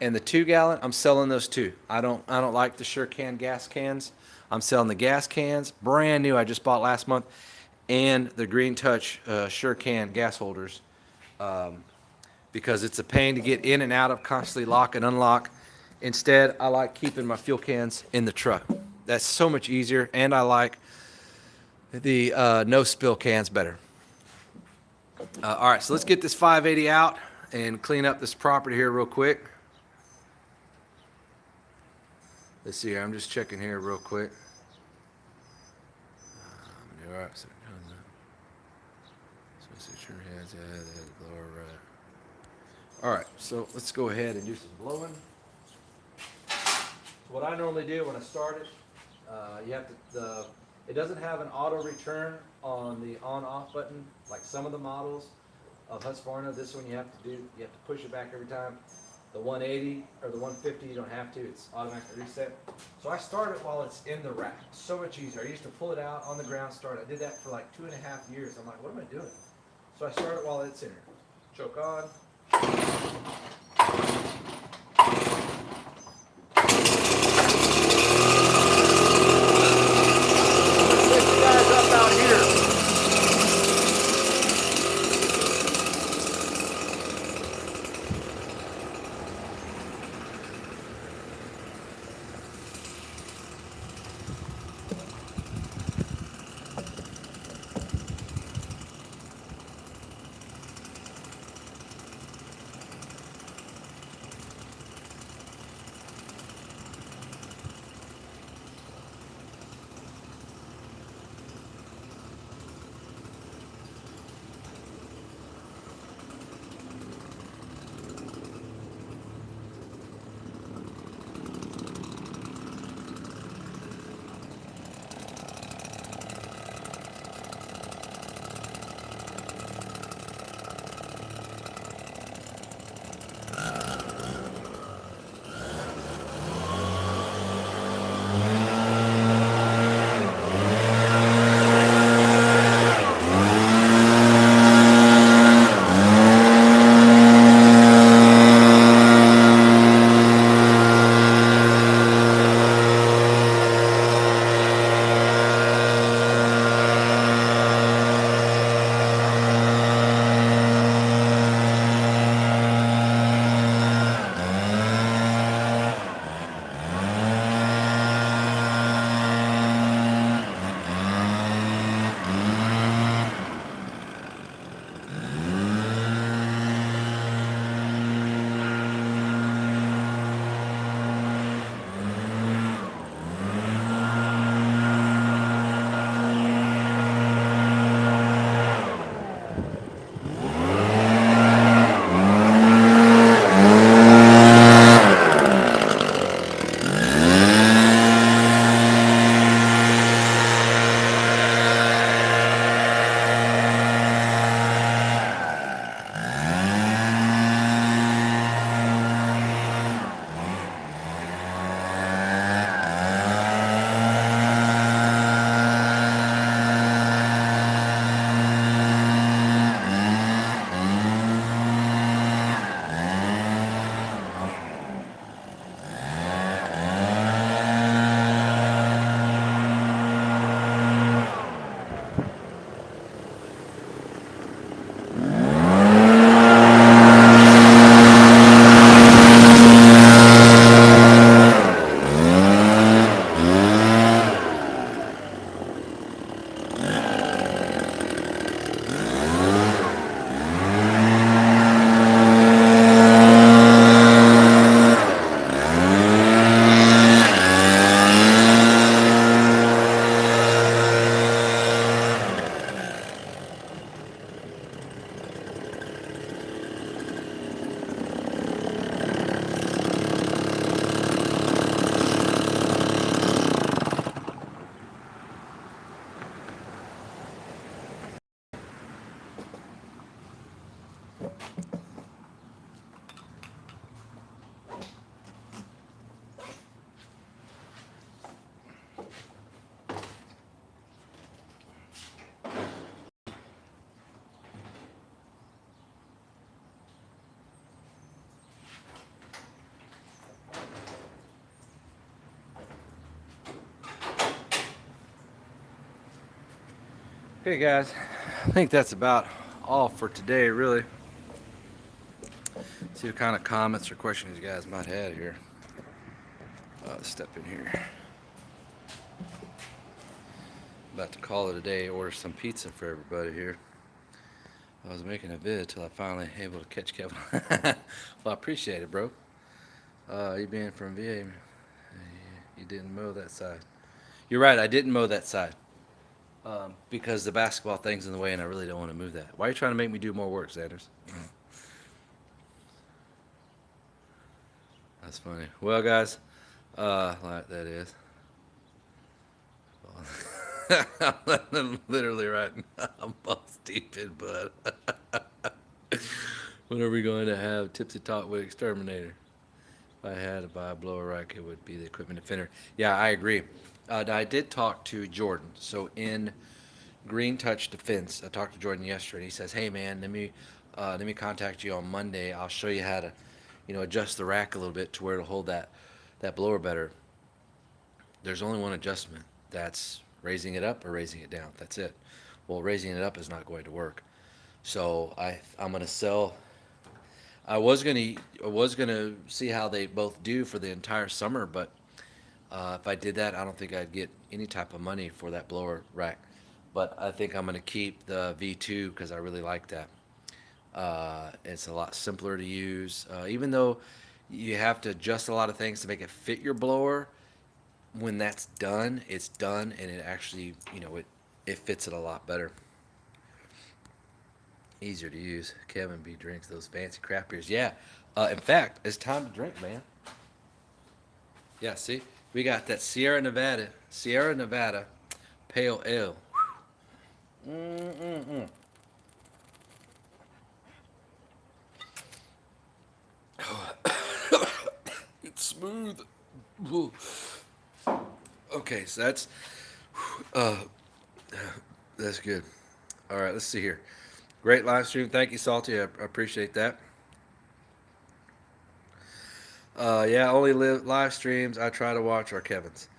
and the 2-gallon. I'm selling those too. I don't like the SureCan gas cans. I'm selling the gas cans, brand new. I just bought last month, and the Green Touch SureCan gas holders, because it's a pain to get in and out of, constantly lock and unlock. Instead, I like keeping my fuel cans in the truck. That's so much easier, and I like the no spill cans better. All right, so let's get this 580 out and clean up this property here real quick. Let's see here. I'm just checking here real quick. All right, so all right, so let's go ahead and do some blowing. So what I normally do when I start it, you have to, it doesn't have an auto return on the on-off button like some of the models of Husqvarna. This one you have to push it back every time. The 180 or the 150, you don't have to. It's automatically reset. So I start it while it's in the rack. So much easier. I used to pull it out on the ground, start. I did that for like 2.5 years. I'm like, what am I doing? So I start it while it's in here. Choke on. Set you guys up out here. Okay, guys, I think that's about all for today, really. See what kind of comments or questions you guys might have here. Let's step in here. About to call it a day, order some pizza for everybody here. I was making a vid till I finally able to catch Kevin. Well, I appreciate it, bro. You being from VA, you didn't mow that side. You're right, I didn't mow that side. Because the basketball thing's in the way and I really don't want to move that. Why are you trying to make me do more work, Sanders? That's funny. Well, guys, like that is. I'm literally right now. I'm all stupid, but when are we going to have Tipsy Talk with Exterminator? If I had to buy a blower rack, it would be the equipment defender. Yeah, I agree. I did talk to Jordan. So in Green Touch Defense, I talked to Jordan yesterday. He says, "Hey man, let me contact you on Monday. I'll show you how to, adjust the rack a little bit to where it'll hold that blower better." There's only one adjustment. That's raising it up or raising it down. That's it. Well, raising it up is not going to work. So I'm gonna sell. I was gonna see how they both do for the entire summer, but if I did that, I don't think I'd get any type of money for that blower rack. But I think I'm gonna keep the V2 because I really like that. It's a lot simpler to use, even though you have to adjust a lot of things to make it fit your blower. When that's done, it's done, and it actually, it fits it a lot better. Easier to use. Kevin B drinks those fancy craft beers. Yeah. In fact, it's time to drink, man. Yeah. See, we got that Sierra Nevada Pale Ale. Mm-mm-mm. It's smooth. Ooh. Okay, so uh, that's good. All right, let's see here. Great live stream. Thank you, Salty. I appreciate that. Yeah, only live streams I try to watch are Kevin's.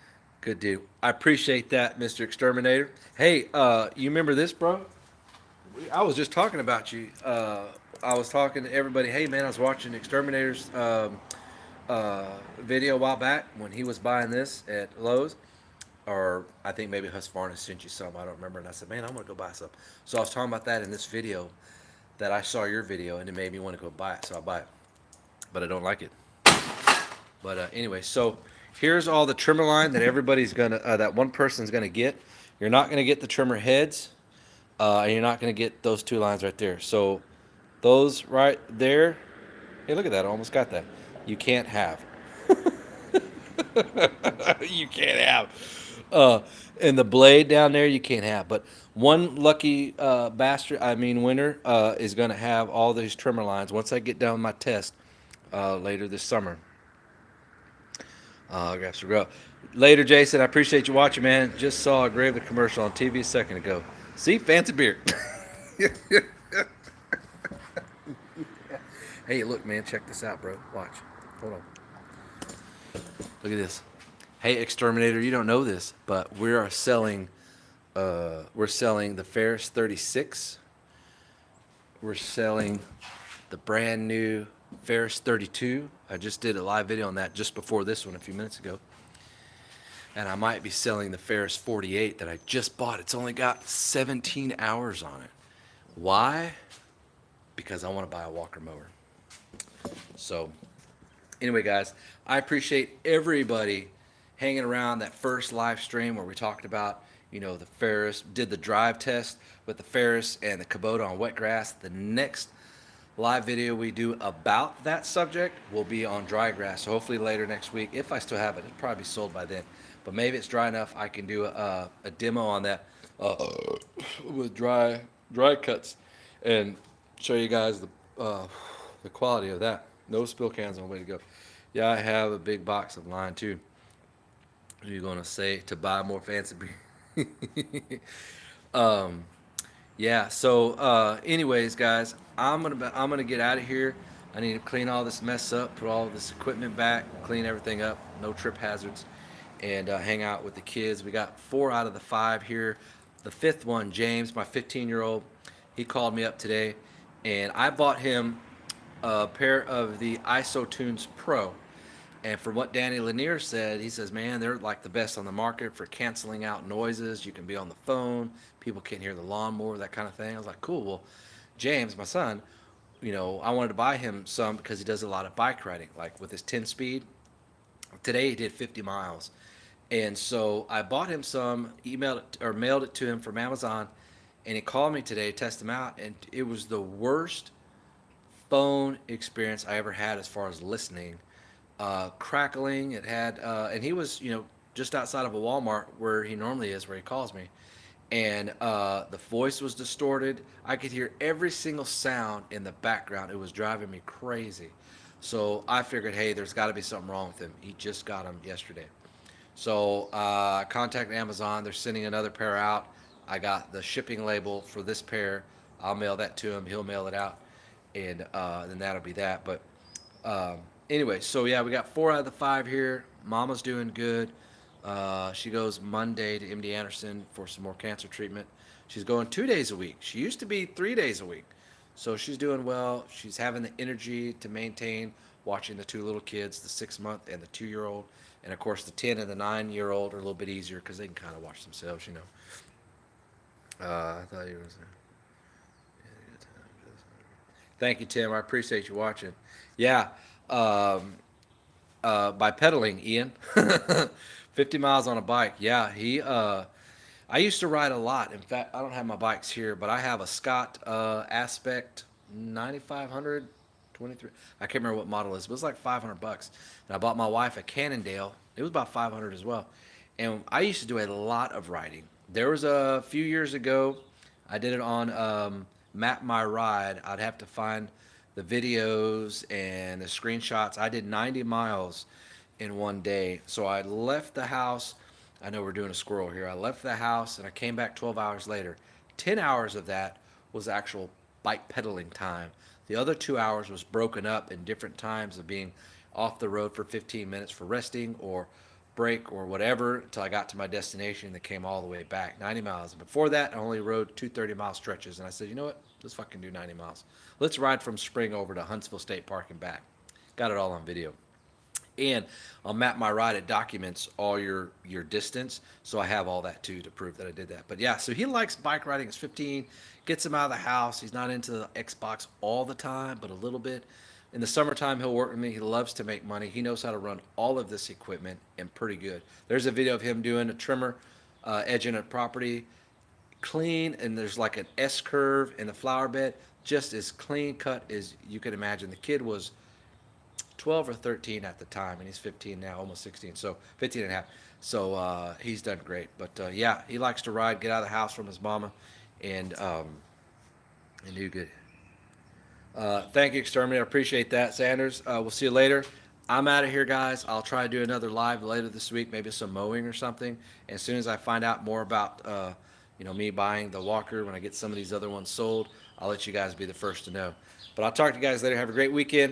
Good deal. I appreciate that, Mr. Exterminator. Hey, you remember this, bro? I was just talking about you. I was talking to everybody. Hey, man, I was watching Exterminator's video a while back when he was buying this at Lowe's. Or I think maybe Husqvarna sent you some. I don't remember. And I said, man, I'm going to go buy some. So I was talking about that in this video that I saw your video, and it made me want to go buy it. So I buy it. But I don't like it. But anyway, so here's all the trimmer line that everybody's gonna, that one person's gonna get. You're not gonna get the trimmer heads, and you're not gonna get those two lines right there. So those right there, hey, look at that! I almost got that. You can't have. You can't have. And the blade down there, you can't have. But one lucky bastard, I mean winner, is gonna have all these trimmer lines once I get done with my test later this summer. Grabs for grow. Later, Jason. I appreciate you watching, man. Just saw a Gravely commercial on TV a second ago. See, fancy beer. Hey, look, man. Check this out, bro. Watch. Hold on. Look at this. Hey, Exterminator. You don't know this, but we are selling. We're selling the Ferris 36. We're selling the brand new Ferris 32. I just did a live video on that just before this one a few minutes ago. And I might be selling the Ferris 48 that I just bought. It's only got 17 hours on it. Why? Because I want to buy a walker mower. So, anyway, guys, I appreciate everybody hanging around that first live stream where we talked about, the Ferris, did the drive test with the Ferris and the Kubota on wet grass. The next live video we do about that subject will be on dry grass. So hopefully later next week, if I still have it, it'll probably be sold by then. But maybe it's dry enough I can do a demo on that with dry cuts and show you guys the quality of that. No spill cans on the way to go. Yeah, I have a big box of line too. You're gonna say to buy more fancy beer. um, yeah. So, anyways, guys, I'm gonna get out of here. I need to clean all this mess up, put all this equipment back, clean everything up, no trip hazards, and hang out with the kids. We got 4 out of the 5 here. The 5th one, James, my 15-year-old, he called me up today, and I bought him a pair of the IsoTunes Pro. And from what Danny Lanier said, he says, man, they're like the best on the market for canceling out noises. You can be on the phone. People can't hear the lawnmower, that kind of thing. I was like, cool. Well, James, my son, I wanted to buy him some because he does a lot of bike riding, like with his 10 speed. Today he did 50 miles. And so I bought him some, emailed it or mailed it to him from Amazon, and he called me today, test him out, and it was the worst phone experience I ever had as far as listening. Crackling. It had, and he was, just outside of a Walmart where he normally is, where he calls me, and the voice was distorted. I could hear every single sound in the background. It was driving me crazy. So I figured, hey, there's got to be something wrong with him. He just got him yesterday. So I contacted Amazon. They're sending another pair out. I got the shipping label for this pair. I'll mail that to him. He'll mail it out, and then that'll be that. But um, anyway, so yeah, we got 4 out of the 5 here. Mama's doing good. She goes Monday to MD Anderson for some more cancer treatment. She's going 2 days a week. She used to be 3 days a week. So she's doing well. She's having the energy to maintain watching the 2 little kids, the 6 month and the 2 year old. And of course, the 10 and the 9 year old are a little bit easier because they can kind of watch themselves, you know. I thought you was. Thank you, Tim. I appreciate you watching. Yeah, um, by pedaling, Ian. 50 miles on a bike. Yeah, I used to ride a lot. In fact, I don't have my bikes here, but I have a Scott Aspect 9500 23. I can't remember what model it is, but it's like $500. And I bought my wife a Cannondale. It was about 500 as well. And I used to do a lot of riding. There was a few years ago, I did it on Map My Ride. I'd have to find the videos and the screenshots. I did 90 miles in one day. So I left the house. I know we're doing a squirrel here. I left the house and I came back 12 hours later. 10 hours of that was actual bike pedaling time. The other 2 hours was broken up in different times of being off the road for 15 minutes for resting or break or whatever until I got to my destination and then came all the way back. 90 miles. Before that, I only rode 2 30-mile stretches. And I said, you know what? Let's fucking do 90 miles. Let's ride from Spring over to Huntsville State Park and back. Got it all on video. And on Map My Ride, it documents all your distance. So I have all that too to prove that I did that. But yeah, so he likes bike riding. He's 15, gets him out of the house. He's not into the Xbox all the time, but a little bit. In the summertime, he'll work with me. He loves to make money. He knows how to run all of this equipment and pretty good. There's a video of him doing a trimmer, edging a property clean, and there's like an S curve in the flower bed, just as clean cut as you could imagine. The kid was 12 or 13 at the time, and he's 15 now, almost 16, so 15 and a half. So he's done great. But yeah, he likes to ride, get out of the house from his mama, and do good. Thank you, Exterminator. I appreciate that, Sanders. We'll see you later. I'm out of here, guys. I'll try to do another live later this week, maybe some mowing or something. And as soon as I find out more about, me buying the walker, when I get some of these other ones sold, I'll let you guys be the first to know. But I'll talk to you guys later. Have a great weekend.